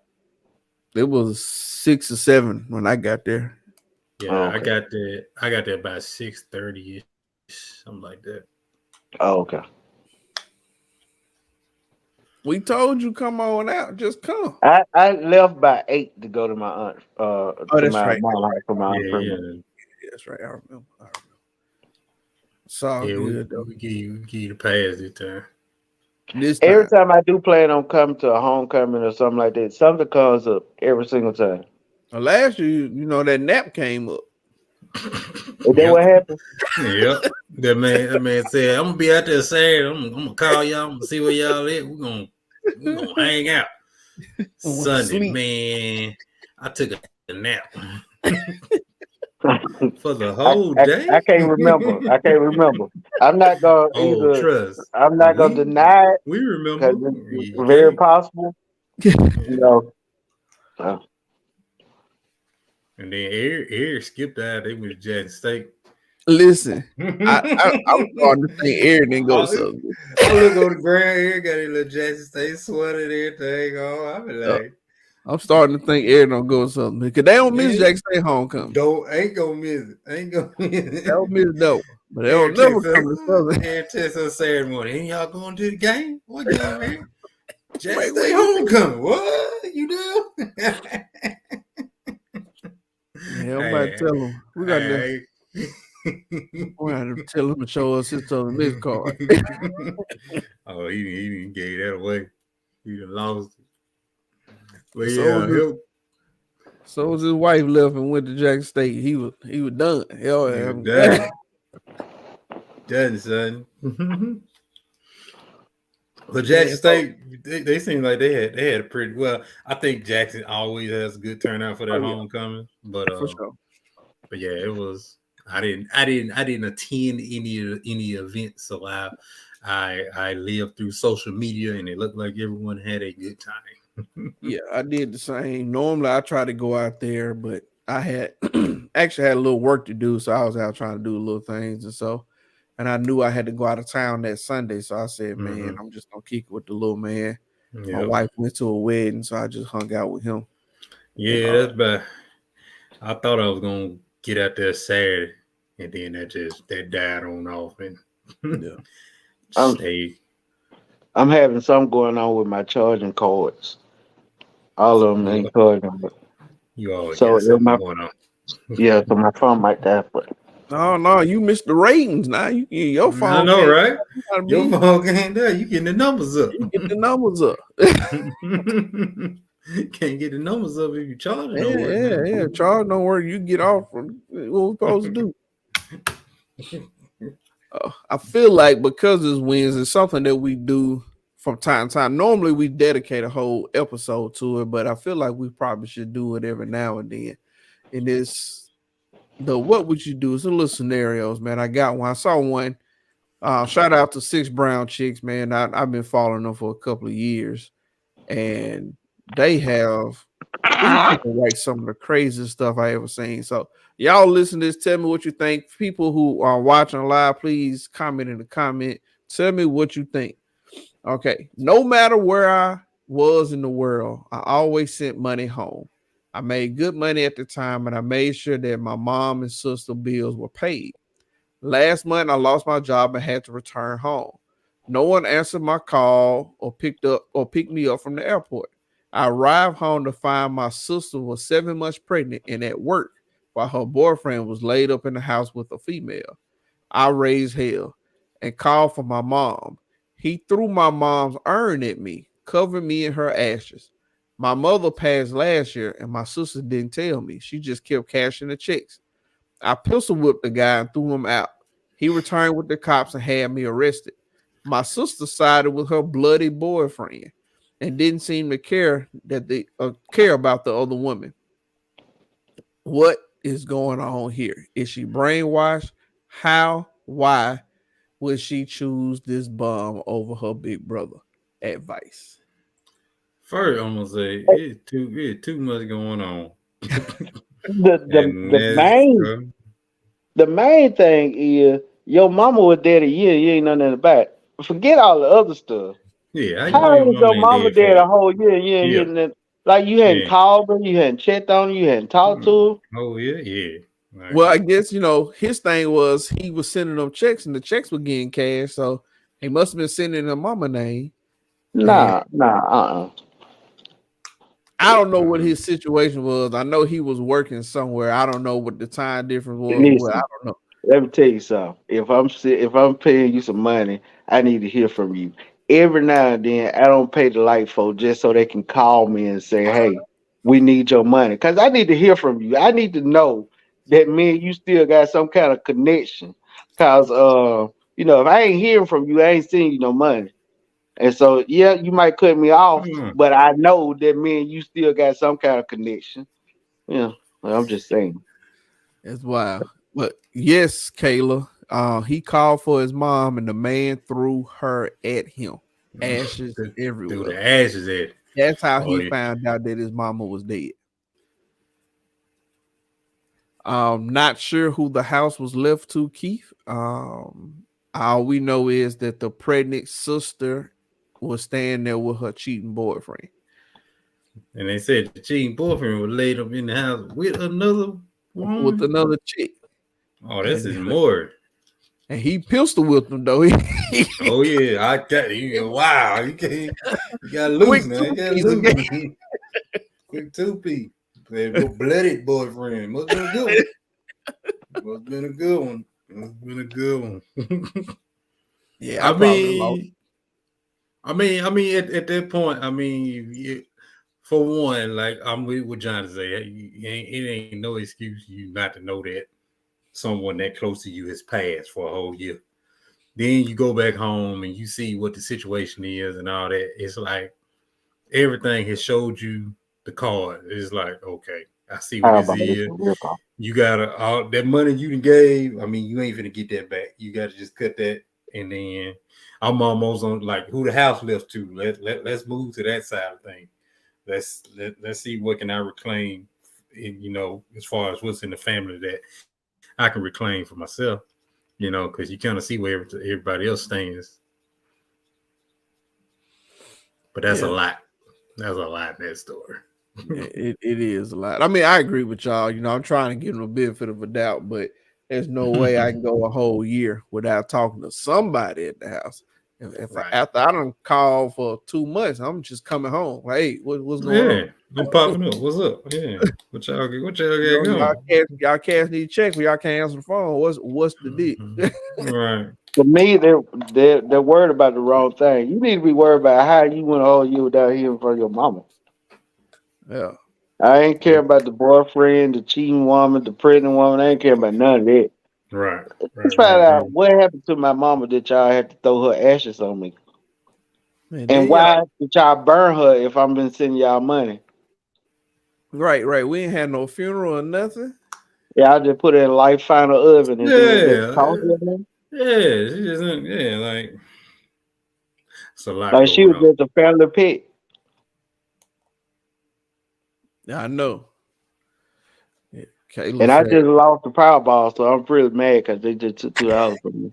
it was 6 or 7 when I got there. Yeah, I got there about 6:30, something like that. Oh, okay. We told you come on out, just come. I left by 8 to go to my aunt. That's right. For my aunt. That's right. I remember. So good though. We give you the pass this time. Every time I do plan on coming to a homecoming or something like that, something comes up every single time. Well, last year, that nap came up. Is that what happened? Yep. That man said, "I'm gonna be out there Saturday. I'm gonna call y'all. I'm gonna see where y'all at. We're gonna hang out." Sunday, man, I took a nap for the whole day. I can't remember. I'm not gonna trust. I'm not gonna deny it. We remember. It's very possible. And then Eric skipped out. They went to Jackson State. Listen, I was starting to think Eric didn't go something. I look on the ground. Eric got a little Jackson State sweater and everything on. I be like, I'm starting to think Eric don't go something because they don't miss Jackson State homecoming. Ain't gonna miss it. They don't miss it though. But they don't never come to Southern. Eric text us Saturday morning. Ain't y'all going to the game? What game, man? Jackson State homecoming. What you do? Yeah, I'm about to tell him. We got to. We got to tell him to show us his Southern Miss card. Oh, he gave that away. He done lost it. But so was his wife left and went to Jackson State. He was done. Done, son. But Jackson State, they seem like they had a pretty well. I think Jackson always has a good turnout for their homecoming, but for sure. But yeah, it was. I didn't attend any events, so I lived through social media, and it looked like everyone had a good time. Yeah, I did the same. Normally, I try to go out there, but I had actually had a little work to do, so I was out trying to do little things, and so and I knew I had to go out of town that Sunday. So I said, man, Mhm. I'm just gonna kick it with the little man. My Yeah. wife went to a wedding, so I just hung out with him. Yeah, that's bad. I thought I was gonna get out there Saturday, and then that died on off and Yeah. I'm stayed. I'm having something going on with my charging cords. All of them You, ain't charging. you always So got if something my going on. so my phone might die. But No, you missed the ratings. Now your I phone know, can't. right? You gotta Your be. phone can't there. You getting the numbers up. You get the numbers up. Can't get the numbers up if you charging no work now. Yeah. Charge don't work. You get off from what we supposed to do. I feel like because it's wins, it's something that we do from time to time. Normally we dedicate a whole episode to it, but I feel like we probably should do it every now and then. And it's the what would you do? It's a little scenarios, man. I got one. I saw one. Shout out to Six Brown Chicks, man. I've been following them for a couple of years, and they have these people write some of the craziest stuff I ever seen. So y'all listen to this. Tell me what you think. People who are watching live, please comment in the comment. Tell me what you think. Okay. No matter where I was in the world, I always sent money home. I made good money at the time, and I made sure that my mom and sister bills were paid. Last month, I lost my job and had to return home. No one answered my call or picked me up from the airport. I arrived home to find my sister was 7 months pregnant and at work, while her boyfriend was laid up in the house with a female. I raised hell and called for my mom. He threw my mom's urn at me, covered me in her ashes. My mother passed last year, and my sister didn't tell me. She just kept cashing the checks. I pistol whipped the guy and threw him out. He returned with the cops and had me arrested. My sister sided with her bloody boyfriend and didn't seem to care about the other woman. What is going on here? Is she brainwashed? How? Why would she choose this bum over her big brother? Advice. First, I'm gonna say it's too much going on. the the And the that's main the main thing is your mama was dead a year. You ain't nothing in the back. Forget all the other stuff. yeah, how you know How your was mama your ain't mama dead dead for? a whole year? You ain't Yeah, hitting it. Like you hadn't yeah. called her, you hadn't checked on her, you hadn't talked to her. Oh yeah. Like, Well, I guess his thing was he was sending them checks and the checks were getting cash, so he must have been sending her mama name. And Nah. I don't know what his situation was. I know he was working somewhere. I don't know what the time difference was. Or what. I Listen, don't know. let me tell you something. If I'm paying you some money, I need to hear from you. Every now and then, I don't pay the light folk just so they can call me and say, "Hey, we need your money," because I need to hear from you. I need to know that me and you still got some kind of connection. Because if I ain't hearing from you, I ain't seeing you no money. And so, yeah, you might cut me off, but I know that me and you still got some kind of connection. Yeah, well, I'm just saying. It's wild. But yes, Kayla. He called for his mom and the man threw her at him. Ashes through everywhere. the ashes at it. That's how Oh, he yeah. found out that his mama was dead. Not sure who the house was left to, Keith. All we know is that the pregnant sister was staying there with her cheating boyfriend. And they said the cheating boyfriend was laid up in the house with another woman. With another chick. Oh, this is more. And he pistol whipped him though. Oh yeah, I got you. Wow, you got loose now. You got loose. Quick 2P. Your bloody boyfriend must have been a good one. Must have been a good one. Must have been a good one. Yeah, I mean, at that point, for one, like I'm with what John say, it ain't no excuse you not to know that someone that close to you has passed for a whole year. Then you go back home and you see what the situation is and all that. It's like everything has showed you the card. It's like, okay, I see what this is. You gotta all that money you done gave. I mean, you ain't gonna get that back. You gotta just cut that, and then I'm almost on like who the house left to. Let's move to that side of things. Let's see what can I reclaim. As far as what's in the family that I can reclaim for myself. you know, because you kind of see where everybody else stands. But that's a lot. That's a lot, that story. It is a lot. I mean, I agree with y'all. You know, I'm trying to give them a benefit of a doubt, but there's no way I can go a whole year without talking to somebody at the house. After I done called for 2 months, I'm just coming home. Hey, what's going on? I'm popping up. What's up? Yeah. What y'all got going? Y'all cats need to check, but y'all can't answer the phone. What's the deal? Right. For me, they're worried about the wrong thing. You need to be worried about how you went a whole year without hearing from your mama. Yeah. I ain't care about the boyfriend, the cheating woman, the pregnant woman. I ain't care about none of that. Right. Let's find out what happened to my mama that y'all had to throw her ashes on me. Man, and why did y'all burn her if I'm been sending y'all money? Right. We ain't had no funeral or nothing. Yeah, I just put it in life final oven and she just like it's a lot. Like she was just a family pet. Yeah, I know. Yeah, and I just lost the Powerball, so I'm pretty mad because they just took $2 from me.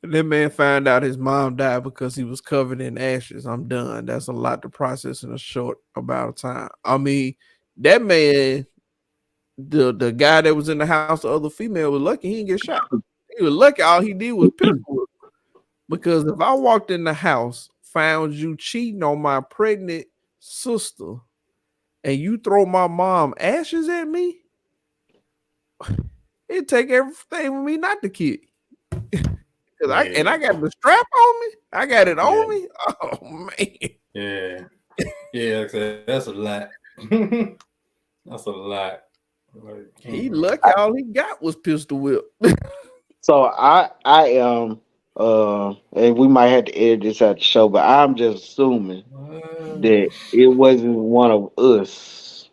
That man found out his mom died because he was covered in ashes. I'm done. That's a lot to process in a short amount of time. I mean, that man, the guy that was in the house, the other female, was lucky he didn't get shot. He was lucky all he did was pistol. Because if I walked in the house, found you cheating on my pregnant sister, and you throw my mom ashes at me, it'd take everything for me not to kill you. I got the strap on me. I got it on me. Oh man. Yeah. That's a lot. That's a lot. Like, he lucky all he got was pistol whip. So I am and we might have to edit this out the show, but I'm just assuming that it wasn't one of us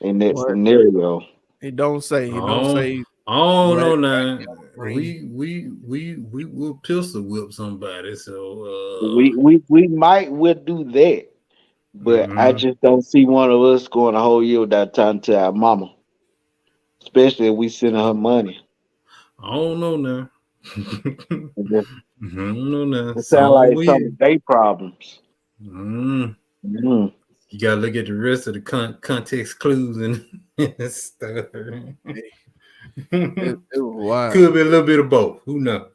in that scenario. It don't say. It don't say. Oh no, now we will pistol whip somebody. So we might do that, but I just don't see one of us going a whole year without talking to our mama, especially if we send her money. I don't know now. It sounds like some of their problems. You gotta look at the rest of the context clues and stuff. It was wild. Could be a little bit of both. Who knows?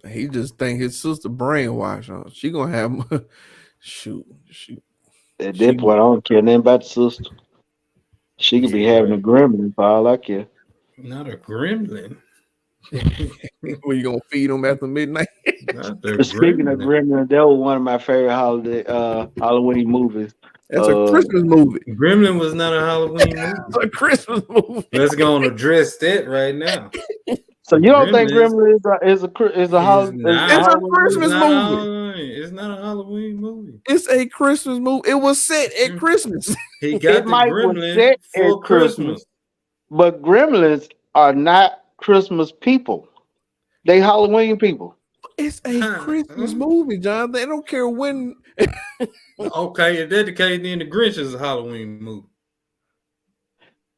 He just think his sister brainwashed. She gonna have shoot. At that point, I don't care nothing about the sister. She could be having a gremlin for all I care. Not a gremlin. Were you gonna feed them after midnight? Speaking of gremlin, that was one of my favorite Halloween movies. That's a Christmas movie. Gremlin was not a Halloween movie. It's a Christmas movie. Let's go and address that right now. So you don't think Gremlin is a Christmas movie? It's not a Halloween movie. It's a Christmas movie. It was set at Christmas. He got the Gremlin for Christmas. But Gremlins are not Christmas people. They Halloween people. It's a Christmas movie, John. They don't care when. Okay, if that's the case, then the Grinch is a Halloween movie.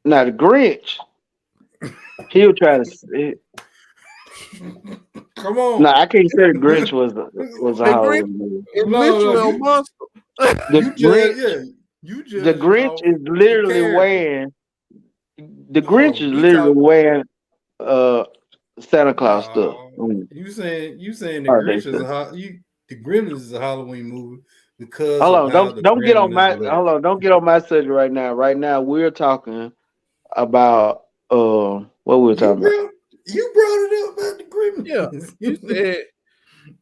Now the Grinch, he'll try to say, come on. No, I can't say the Grinch was a Halloween movie. It's literally a monster. The Grinch is literally wearing. The Grinch is literally wearing Santa Claus stuff. You saying the Grinch is the Gremlins is a Halloween movie because don't get on my subject right now. Right now we're talking about what we're talking about. You brought it up about the Gremlins. Yeah, you said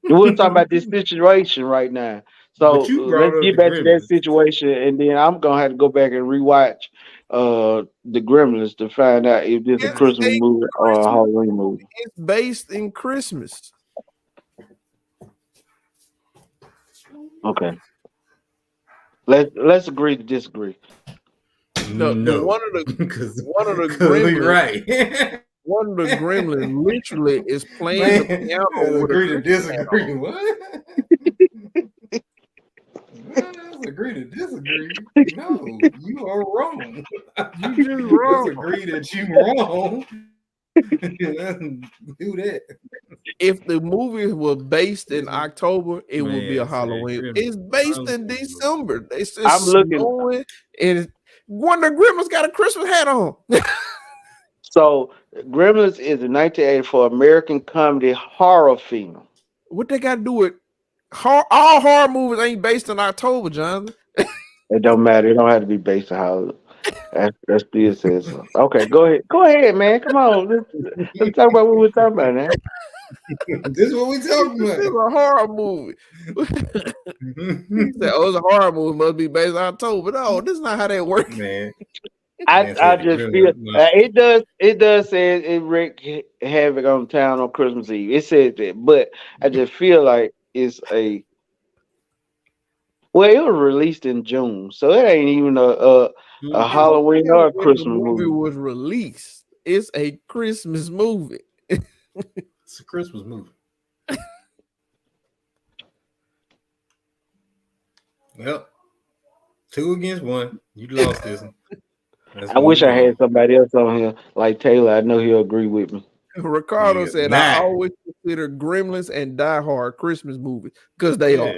we're talking about this situation right now. So let's get back to that situation, and then I'm gonna have to go back and rewatch the Gremlins to find out if this is a Christmas movie or a Halloween movie. It's based in Christmas. Okay. Let's agree to disagree. No. One of the Gremlins, right. One of the Gremlins literally is playing the piano. Agree to disagree. What? agree to disagree. No, you are wrong. You just wrong. Disagree that you wrong. Do that. If the movie was based in October, it would be a Man, Halloween. say, It's based in Halloween. December. It's just I'm looking. snowing, and Wonder Grandma's got a Christmas hat on. So Gremlins is a 1984 American comedy horror film. What they got to do with all horror movies ain't based in October, Jonathan. It don't matter. It don't have to be based on how. That's still says so. Okay, go ahead. Go ahead, man. Come on. Let's talk about what we're talking about now. This is what we talking This is about. a horror movie. He said, "Oh, it's a horror movie. Must be based on October." No, this is not how that works. Man, I just feel it does say it wreaked havoc on town on Christmas Eve. It says that, but I just feel like it's a well, it was released in June, so it ain't even a Halloween or a When Christmas the movie movie. was released. It's a Christmas movie. It's a Christmas movie. Well, 2 against 1. You lost this one. I wish I had somebody else on here like Taylor. I know he'll agree with me. Ricardo Yeah, said, nah. "I always consider Gremlins and Die Hard Christmas movies because they are."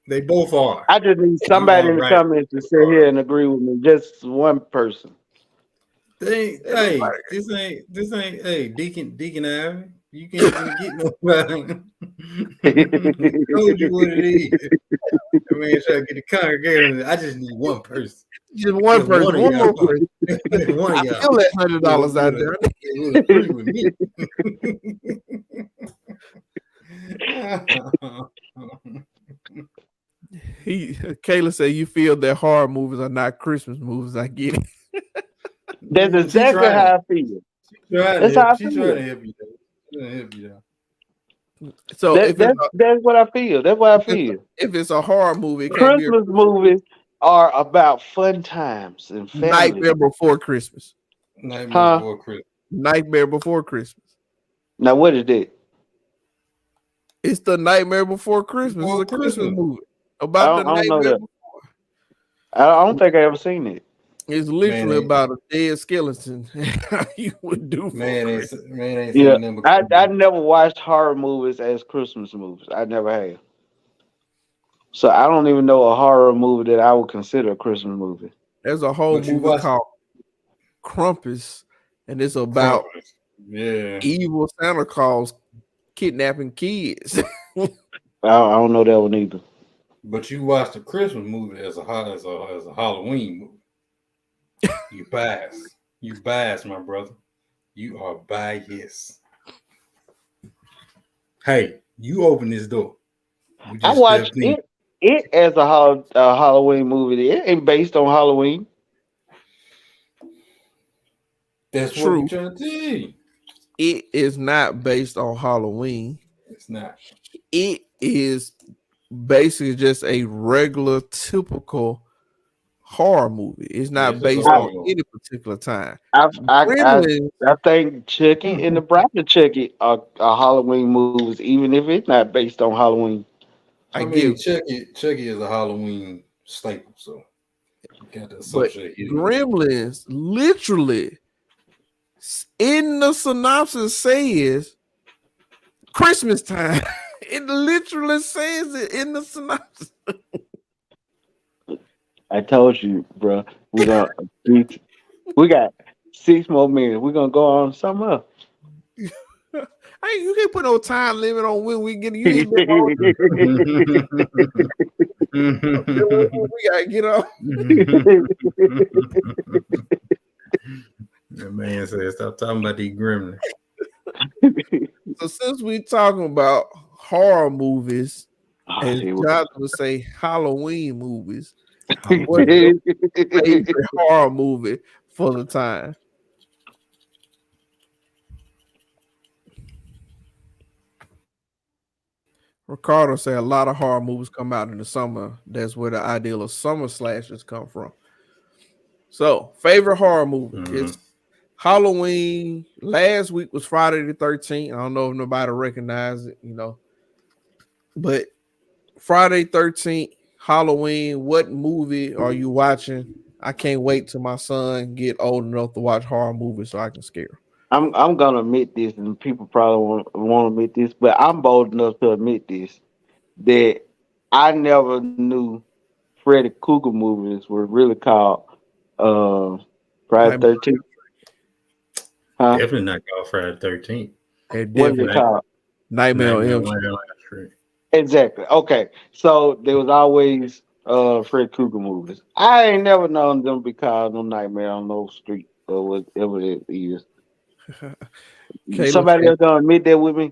They both are. I just need somebody in the right. comments to sit here and agree with me. Just one person. Hey, this ain't. Hey, Deacon Ivy, you can't even get nobody. Told you what it is. I mean, trying to get the congregation. I just need one person. Just one person, one more person. One I of y'all. feel that $100 out there. It would agree with me. Kayla said, "You feel that horror movies are not Christmas movies." I get it. That's exactly how I feel. That's how I She's feel. trying to help you. So that's what I feel. That's what I feel. If it's a horror movie, it can't be Christmas movies are about fun times and family. Nightmare Before Christmas. Nightmare Before Christmas. Nightmare Before Christmas. Now what is that? It's the Nightmare Before Christmas. It's a Christmas movie about the I don't know nightmare. that. I don't think I ever seen it. It's literally about a dead skeleton. How you would do for ain't Yeah, seen them. I never watched horror movies as Christmas movies. I never have. So I don't even know a horror movie that I would consider a Christmas movie. There's a whole movie called Krampus, and it's about evil Santa Claus kidnapping kids. I don't know that one either. But you watched a Christmas movie as a Halloween movie. You biased, my brother. You are biased. Hey, you open this door. I watched it as a Halloween movie. It ain't based on Halloween. That's true. What I'm trying to tell you. It is not based on Halloween. It's not. It is basically just a regular, typical horror movie. It's not based on any particular time. I think Chucky and the Bride of Chucky are Halloween movies, even if it's not based on Halloween. I mean, Chucky is a Halloween staple, so you got to associate it. Gremlins literally in the synopsis says Christmas time. It literally says it in the synopsis. I told you, bro. We got 6 more minutes. We're gonna go on something else. Hey, you can't put no time limit on when we get. We gotta get on. That man said, "Stop talking about these gremlins." So since we talking about horror movies, and Jonathan would say Halloween movies, what's your favorite horror movie for the time? Ricardo said a lot of horror movies come out in the summer. That's where the ideal of summer slashers come from. So, favorite horror movie is Halloween. Last week was Friday the 13th. I don't know if nobody recognized it, but Friday 13th, Halloween, what movie are you watching? I can't wait till my son get old enough to watch horror movies so I can scare him. I'm gonna admit this, and people probably won't admit this, but I'm bold enough to admit this that I never knew Freddy Krueger movies were really called Friday Nightmare 13th. Huh? Definitely not called Friday 13th. What is it called? Nightmare on Elm Nightmare Street. on Elm Street. Exactly. Okay. So there was always Freddy Krueger movies. I ain't never known them to be called no Nightmare on No Street or whatever it is. Caleb Somebody said- else gonna admit that with me?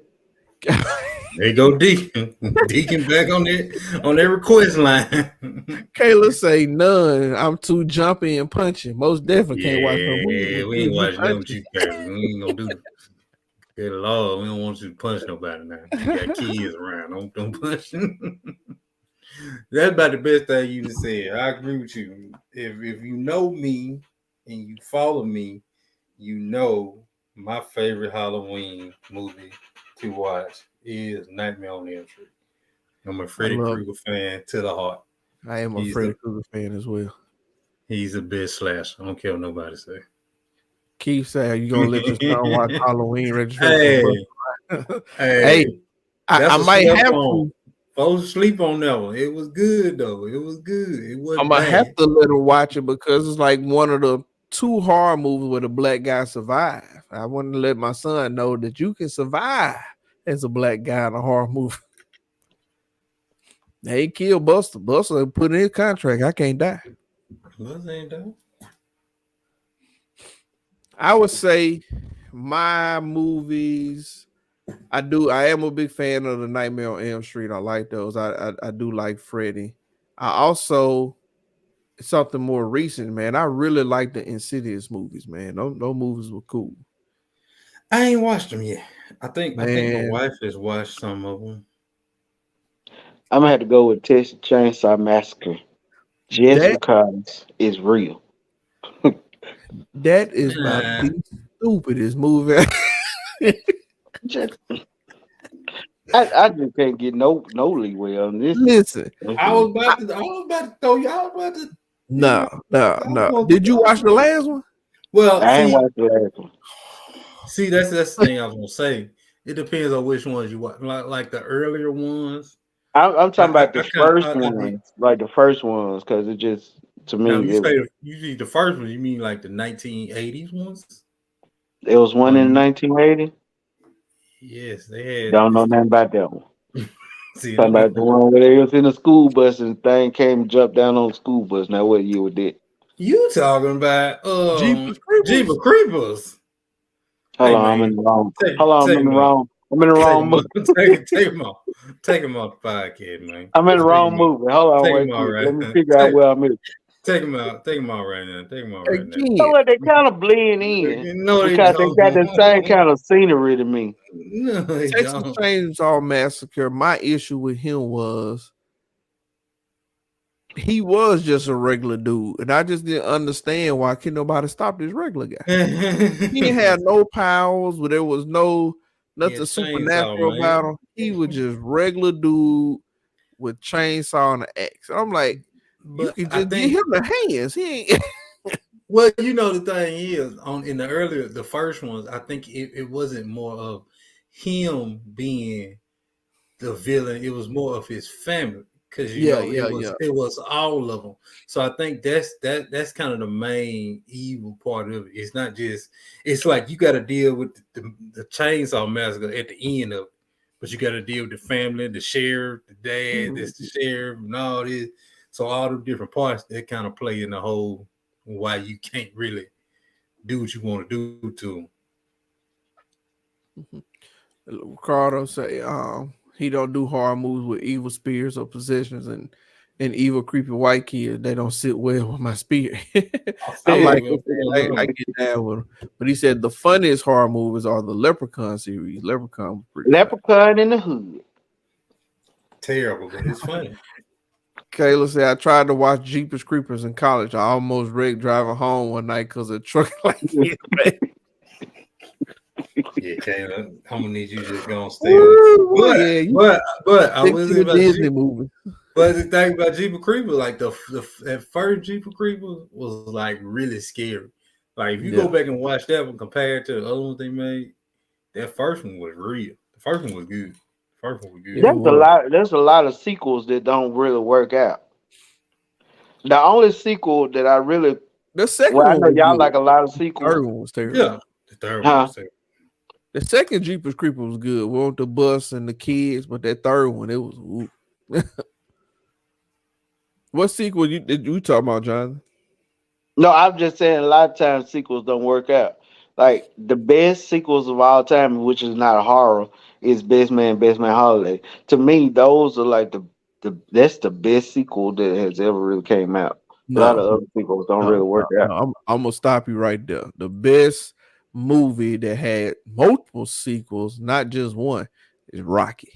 There you go, Deacon. Deacon back on that request line. Kayla say none. I'm too jumpy and punching. Most definitely can't watch no movie. Yeah, we ain't watching them with you, Kevin. We ain't gonna do that. Good Lord, we don't want you to punch nobody now. You got kids around. Don't punch them. That's about the best thing you just said. I agree with you. If you know me and you follow me, you know my favorite Halloween movie to watch is Nightmare on Elm Street. I'm a Freddy Krueger fan to the heart. I am a Freddy Krueger fan as well. He's the best slasher. I don't care what nobody say. Keith say, "Are you gonna let your son watch Halloween Hey, I might have to. Folks sleep on that one. It was good though. It was good. It wasn't. I'm gonna bad. have to let him watch it because it's like one of the 2 horror movies where the black guy survived. I want to let my son know that you can survive as a black guy in a horror movie. They killed Buster. Buster put in his contract. I can't die. Buster ain't done. I would say my movies. I am a big fan of the Nightmare on Elm Street. I like those. I do like Freddy. I also something more recent, man. I really like the Insidious movies, man. Those movies were cool. I ain't watched them yet. I think my wife has watched some of them. I'm gonna have to go with Texas Chainsaw Massacre, just because it's real. That is about the stupidest movie. I just can't get no leeway on this. Listen, I was about to throw y'all about to. No. Did you watch the last one? Well, I ain't watched the last one. See, that's the thing I was gonna say. It depends on which ones you watch. Like the earlier ones. I'm talking about the first ones, like the first ones, because it just to me. Now, you see the first one. You mean like the 1980s ones? There was one in 1980. Yes, they had. Don't know nothing about that one. See, talking about the one where they was in a school bus and the thing came and jumped down on the school bus. Now what year was that? You talking about Jeepers Creepers? Hold on, I'm in the wrong. I'm in the wrong. I'm in the wrong movie. Take him off the podcast, man. I'm in the wrong movie. Hold on, wait. Let me figure out where I'm at. Take him out right now. You know what? They kind of blend in because they got the same kind of scenery to me. No, Texas Chainsaw Massacre. My issue with him was he was just a regular dude, and I just didn't understand why couldn't nobody stop this regular guy. He didn't have no powers, but there was nothing supernatural about him. He was just regular dude with chainsaw and an axe. I'm like, you can just get him the hands. He ain't. Well, you know the thing is, in the first ones, I think it wasn't more of him being the villain. It was more of his family. Because it was all of them. So I think that's kind of the main evil part of it. It's not just, it's like you got to deal with the Chainsaw Massacre at the end of it, but you got to deal with the family, the sheriff, the dad, the sheriff, and all this. So all the different parts that kind of play in the whole why you can't really do what you want to do to them. Ricardo say, he don't do horror movies with evil spirits or possessions and evil creepy white kids. They don't sit well with my spirit. I get down with them. But he said the funniest horror movies are the Leprechaun series. Leprechaun in the Hood. Terrible, but it's funny. Kayla said, I tried to watch Jeepers Creepers in college. I almost wrecked driving home one night because of truck like this. Yeah, Kayla, I'm gonna need you just gonna stay. But I was about Disney movie. But the thing about Jeepers Creepers, like that first Jeepers Creepers was like really scary. Like if you go back and watch that one compared to the other ones they made, that first one was real. The first one was good. There's a lot of sequels that don't really work out. The only sequel that I really the second I know one y'all good. like a lot of sequels. The third one was terrible. Yeah, the third one was terrible. The second Jeepers Creepers was good. We want the bus and the kids, but that third one, it was. What sequel did you talk about, John? No, I'm just saying a lot of times sequels don't work out. Like the best sequels of all time, which is not a horror, is Best Man Holiday. To me, those are like that's the best sequel that has ever really came out. A lot of other sequels don't really work out. I'm gonna stop you right there. The best movie that had multiple sequels, not just one, is Rocky.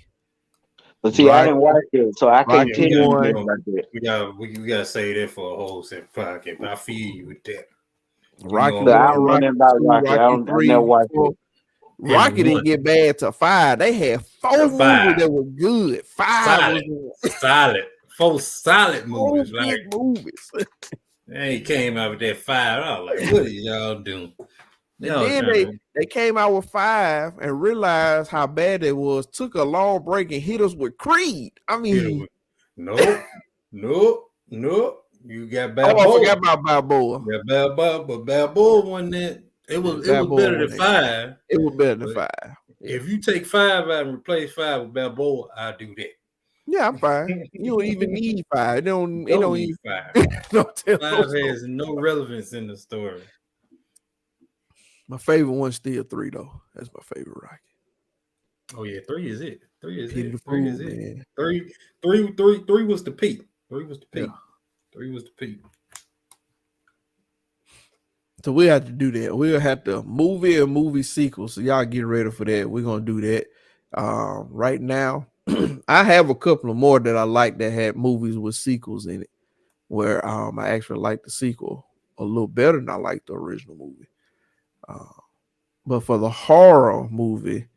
But see, I didn't watch it, so I can't tell you about that. We gotta say that for a whole set podcast. But I feel you with that. Rocky. I don't know about Rocky. I never watched it. Rocky didn't get bad to 5. They had 4 movies that were good. 5 was solid. 4 solid movies. Like movies. They came out with that 5. I was like, what are y'all doing? Then they came out with 5 and realized how bad it was. Took a long break and hit us with Creed. I mean, no. You got Balboa. I forgot about Balboa. Yeah, Balboa, but Balboa wasn't that. It was better than 5. It was better than 5. If you take 5 out and replace 5 with Balboa, I'll do that. Yeah, I'm fine. You don't even need 5. It don't need 5. 5 has no relevance in the story. My favorite one's still 3 though. That's my favorite Rocky. Oh yeah, 3 is it. 3 is Peter it. 3 is it. Man. 3 was the peak. 3 was the peak. Yeah. 3 was the peak. So we have to do that. We'll have to movie sequel. So y'all get ready for that. We're gonna do that. Right now, I have a couple of more that I like that had movies with sequels in it, where I actually like the sequel a little better than I like the original movie. But for the horror movie,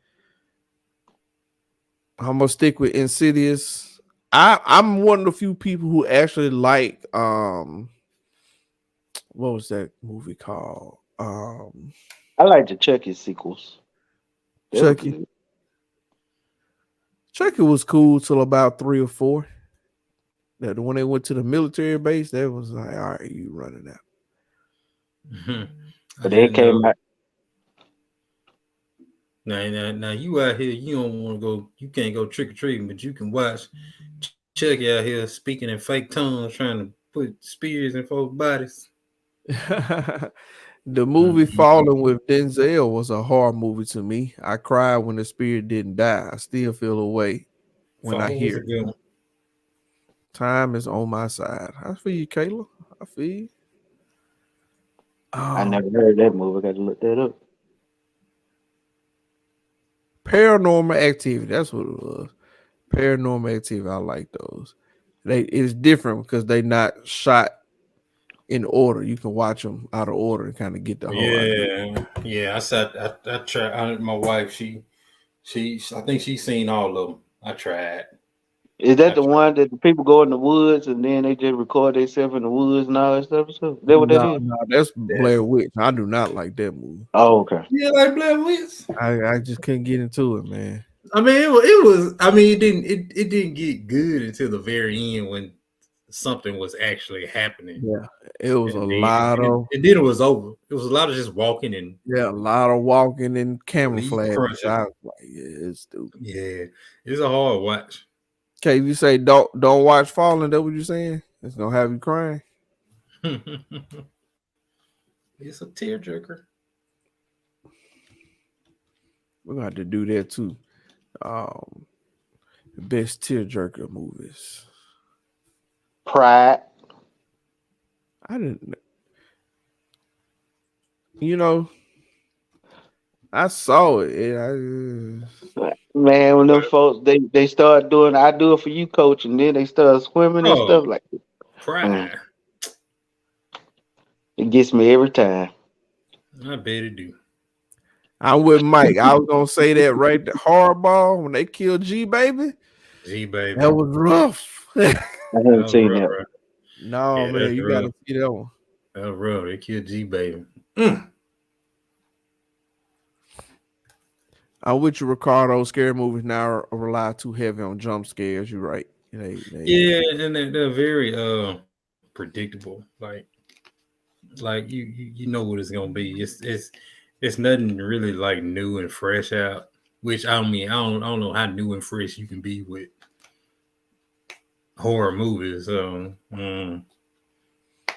I'm gonna stick with Insidious. I'm one of the few people who actually like what was that movie called? I like the Chucky sequels. Chucky was cool till about 3 or 4. That when they went to the military base, that was like, all right, you running out. Mm-hmm. But they came out. Now you out here, you don't want to go, you can't go trick or treating, but you can watch Chucky out here speaking in fake tongues, trying to put spears in folks' bodies. The movie Falling with Denzel was a horror movie to me. I cried when the spirit didn't die. I still feel away when I hear it. Time is on my side. I feel you, Kayla. I feel you. I never heard that movie. I got to look that up. Paranormal Activity. That's what it was. Paranormal Activity. I like those. It's different because they not shot in order. You can watch them out of order and kind of get the whole idea. Yeah. I tried. My wife, she I think she's seen all of them. I tried. Is that the one that the people go in the woods and then they just record themselves in the woods and all that stuff? Is that what that is? No, that's Blair Witch. I do not like that movie. Oh, okay. Yeah, like Blair Witch. I just couldn't get into it, man. I mean, it was. I mean, it didn't get good until the very end when something was actually happening. Yeah, it was and then it was over. It was a lot of just walking and a lot of walking and camouflage. I was like, yeah, it's stupid. Yeah, it's a hard watch. Okay, you say don't watch Falling. That what you saying? It's gonna have you crying. It's a tearjerker. We're gonna have to do that too. The best tearjerker movies. Pride. I didn't. You know, I saw it. Man, when them folks they start doing, I do it for you, coach, and then they start swimming and stuff like that. Pride. It gets me every time. I bet it do. I'm with Mike. I was gonna say that right. The Hardball when they killed G Baby. G Baby. That was rough. haven't seen that. Right. No, Yeah, man, that's you rough. gotta see that one. That's real. They killed G Baby. I'm with you, Ricardo. Scary movies now rely too heavy on jump scares. You're right. Yeah, and they're very predictable. Like you know what it's gonna be. It's nothing really like new and fresh out. Which I mean, I don't know how new and fresh you can be with horror movies. And,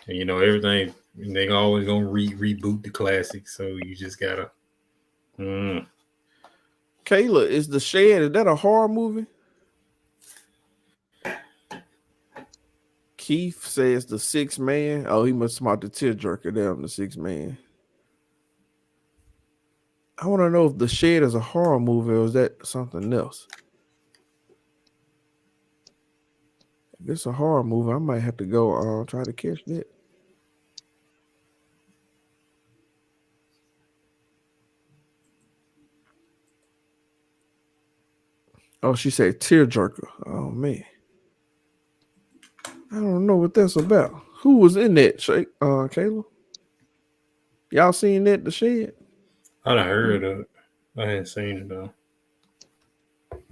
you know, everything they always gonna reboot the classics, so you just gotta. Kayla, is The Shed, is that a horror movie? Keith says The Sixth Man. Oh, he must smart the tearjerker down, The Sixth Man. I want to know if The Shed is a horror movie or is that something else? If it's a horror movie, I might have to go try to catch that. Oh, she said tearjerker. Oh, man. I don't know what that's about. Who was in that, Kayla? Y'all seen that, The Shed? I done heard of it. I hadn't seen it though.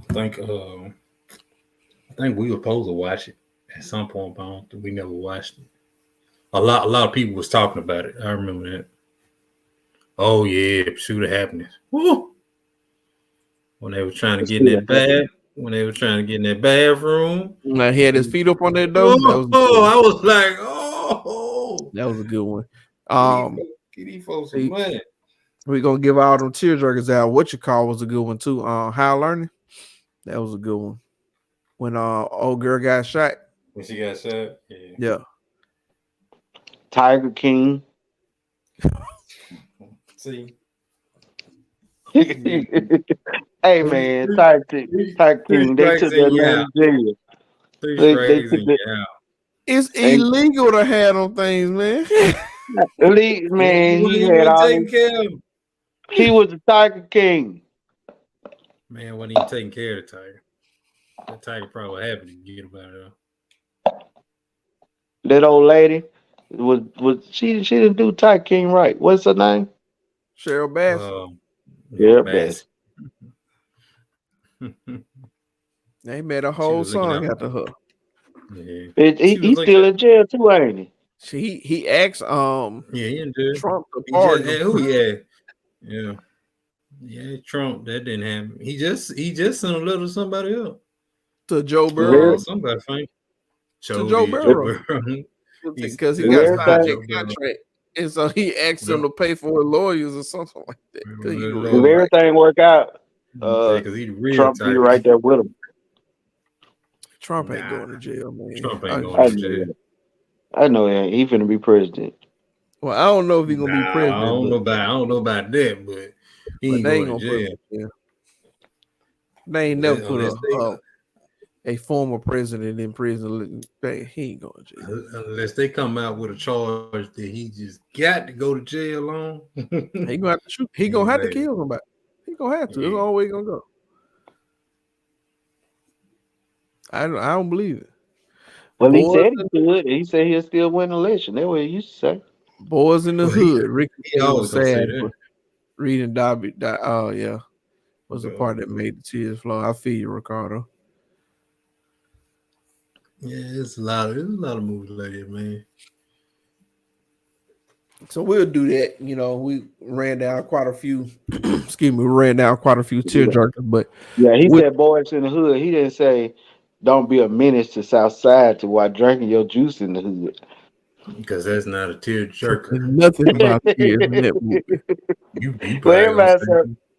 I think we were supposed to watch it at some point, but I don't think we never watched it. A lot of people was talking about it. I remember that. Oh yeah, Pursuit of Happiness. Woo! When they were trying to get in that bathroom. Now he had his feet up on that door. I was like, oh, that was a good one. Get these folks some money. We're gonna give all them tearjerkers out. What You Call was a good one too. High Learning, that was a good one. When old girl got shot. When she got shot, yeah. Tiger King. See. Hey man, Tiger King. They took that man to jail. They took that. It's illegal to have them things, man. Elite man, he had all taking care of him. He was the Tiger King. Man, when he taking care of the tiger, that tiger probably happy to get about it. That old lady was she didn't do Tiger King right. What's her name? Cheryl Bass. Yeah, Bass. They made a whole song after her. Yeah. He's still in jail too, ain't he? He asked he in jail. Trump to pardon him. Who he had? Yeah, Trump. That didn't happen. He just sent a letter to somebody else. To Joe Burrow. Somebody think. To Joe Burrow. Because he got signed a contract. And so he asked him to pay for his lawyers or something like that. If everything work out, Trump be right there with him. Trump ain't going to jail, man. Trump ain't going to jail. I know he finna be president. Well, I don't know if he's gonna be president. I don't know about that, but he ain't going to jail. They ain't never put a former president in prison. He ain't going to jail. Unless they come out with a charge that he just got to go to jail on. He gonna have to shoot. He gonna have to kill somebody. He gonna have to. That's the only way he's gonna go. I don't believe it. Well, he said he could. He said he'll still win the election. That's what he used to say. Boys in the hood. Ricky always sad reading Dobby. Oh yeah, was the part that made the tears flow. I feel you, Ricardo. Yeah, there's a lot of movies like that, man. So we'll do that. You know, we ran down quite a few. Excuse me, we ran down quite a few tearjerkers, but he said boys in the hood. He didn't say don't be a menace to Southside to while drinking your juice in the hood. Because that's not a tearjerker. Nothing about tears in that movie.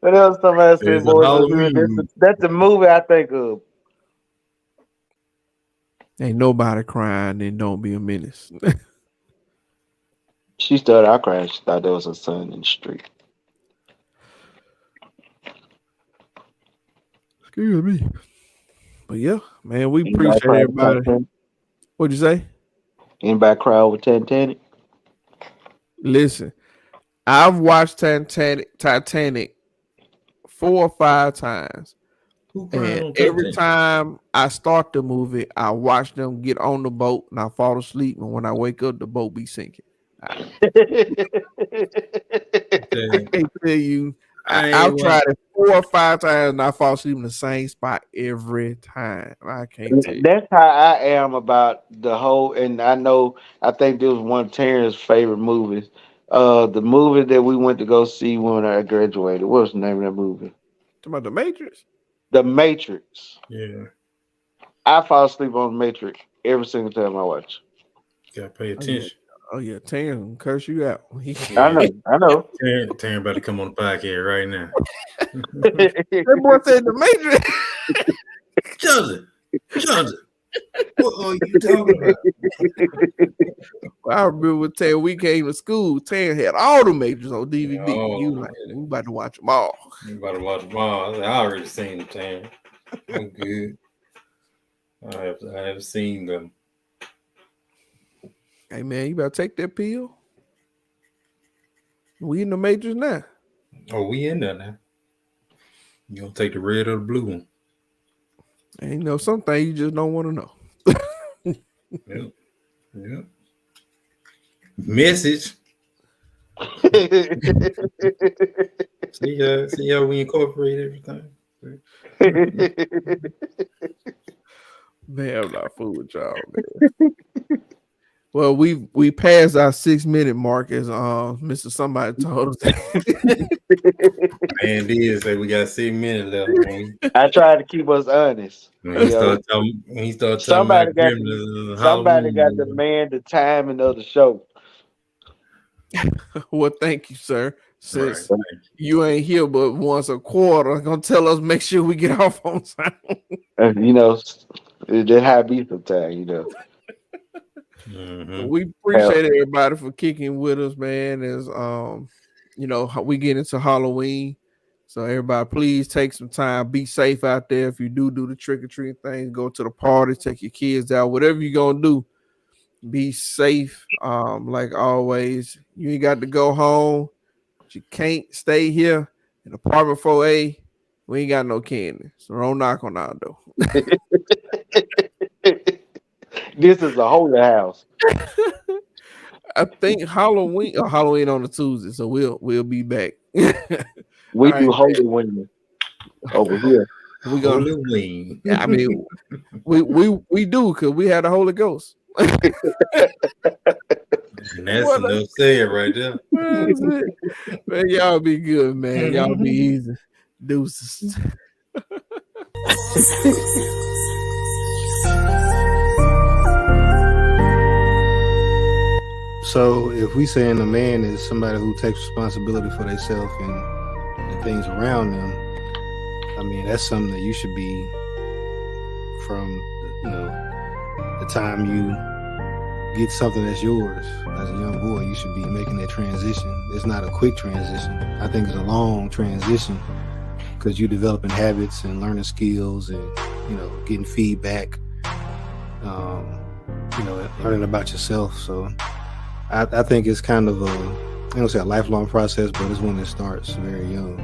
What else somebody said, boys in the hood? That's the movie I think of. Ain't nobody crying, then don't be a menace. She started out crying. She thought there was a son in the street. Excuse me. But yeah, man, we appreciate everybody. What'd you say? Anybody cry over Titanic? Listen, I've watched Titanic 4 or 5 times. And every time I start the movie, I watch them get on the boat and I fall asleep. And when I wake up, the boat be sinking. I can't tell you. I've tried it 4 or 5 times and I fall asleep in the same spot every time. I can't tell you. That's how I am about the whole. And I think this was one of Terrence's favorite movies. The movie that we went to go see when I graduated. What's the name of that movie? Talking about The Matrix? The Matrix. Yeah. I fall asleep on The Matrix every single time I watch. You gotta pay attention. Oh yeah, Taryn curse you out. I know. Taryn about to come on the podcast right now. That boy said The Matrix. Johnson, what are you talking about? I remember when Taryn, we came to school, Taryn had all the Matrix on DVD. You like, we about to watch them all. You about to watch them all. I already seen them, Taryn. I'm good. I have seen them. Hey man, you better take that pill. We in the Matrix now. Oh, we in there now. You gonna take the red or the blue one? And you know, some things you just don't want to know. Yep. Message. See how we incorporate everything. Man, I'm not fooling with y'all, man. Well, we passed our 6-minute mark as Mr. Somebody told us. Man, did say we got 6 minutes left. Man. I tried to keep us honest. When he started talking somebody got Halloween. to demand the timing of the show. Well, thank you, sir. Since you ain't here but once a quarter, gonna tell us make sure we get off on time. You know, that how it be sometimes, you know. Mm-hmm. We appreciate everybody for kicking with us, man. As you know, we get into Halloween, so everybody, please take some time. Be safe out there. If you do the trick or treat thing, go to the party, take your kids out, whatever you're gonna do. Be safe. Like always, you ain't got to go home. But you can't stay here in apartment 4A. We ain't got no candy, so don't knock on our door. This is a holy house. I think Halloween on a Tuesday, so we'll be back. We do holy women over here. We gonna Halloween. I mean, we do because we had the Holy Ghost. And that's enough said right there. Man, y'all be good, man. Y'all be easy. Deuces. So if we saying a man is somebody who takes responsibility for themselves and the things around them, I mean, that's something that you should be from, you know, the time you get something that's yours as a young boy, you should be making that transition. It's not a quick transition. I think it's a long transition because you're developing habits and learning skills and, you know, getting feedback, you know, learning about yourself. So I think it's kind of I don't say a lifelong process, but it's one that starts very young.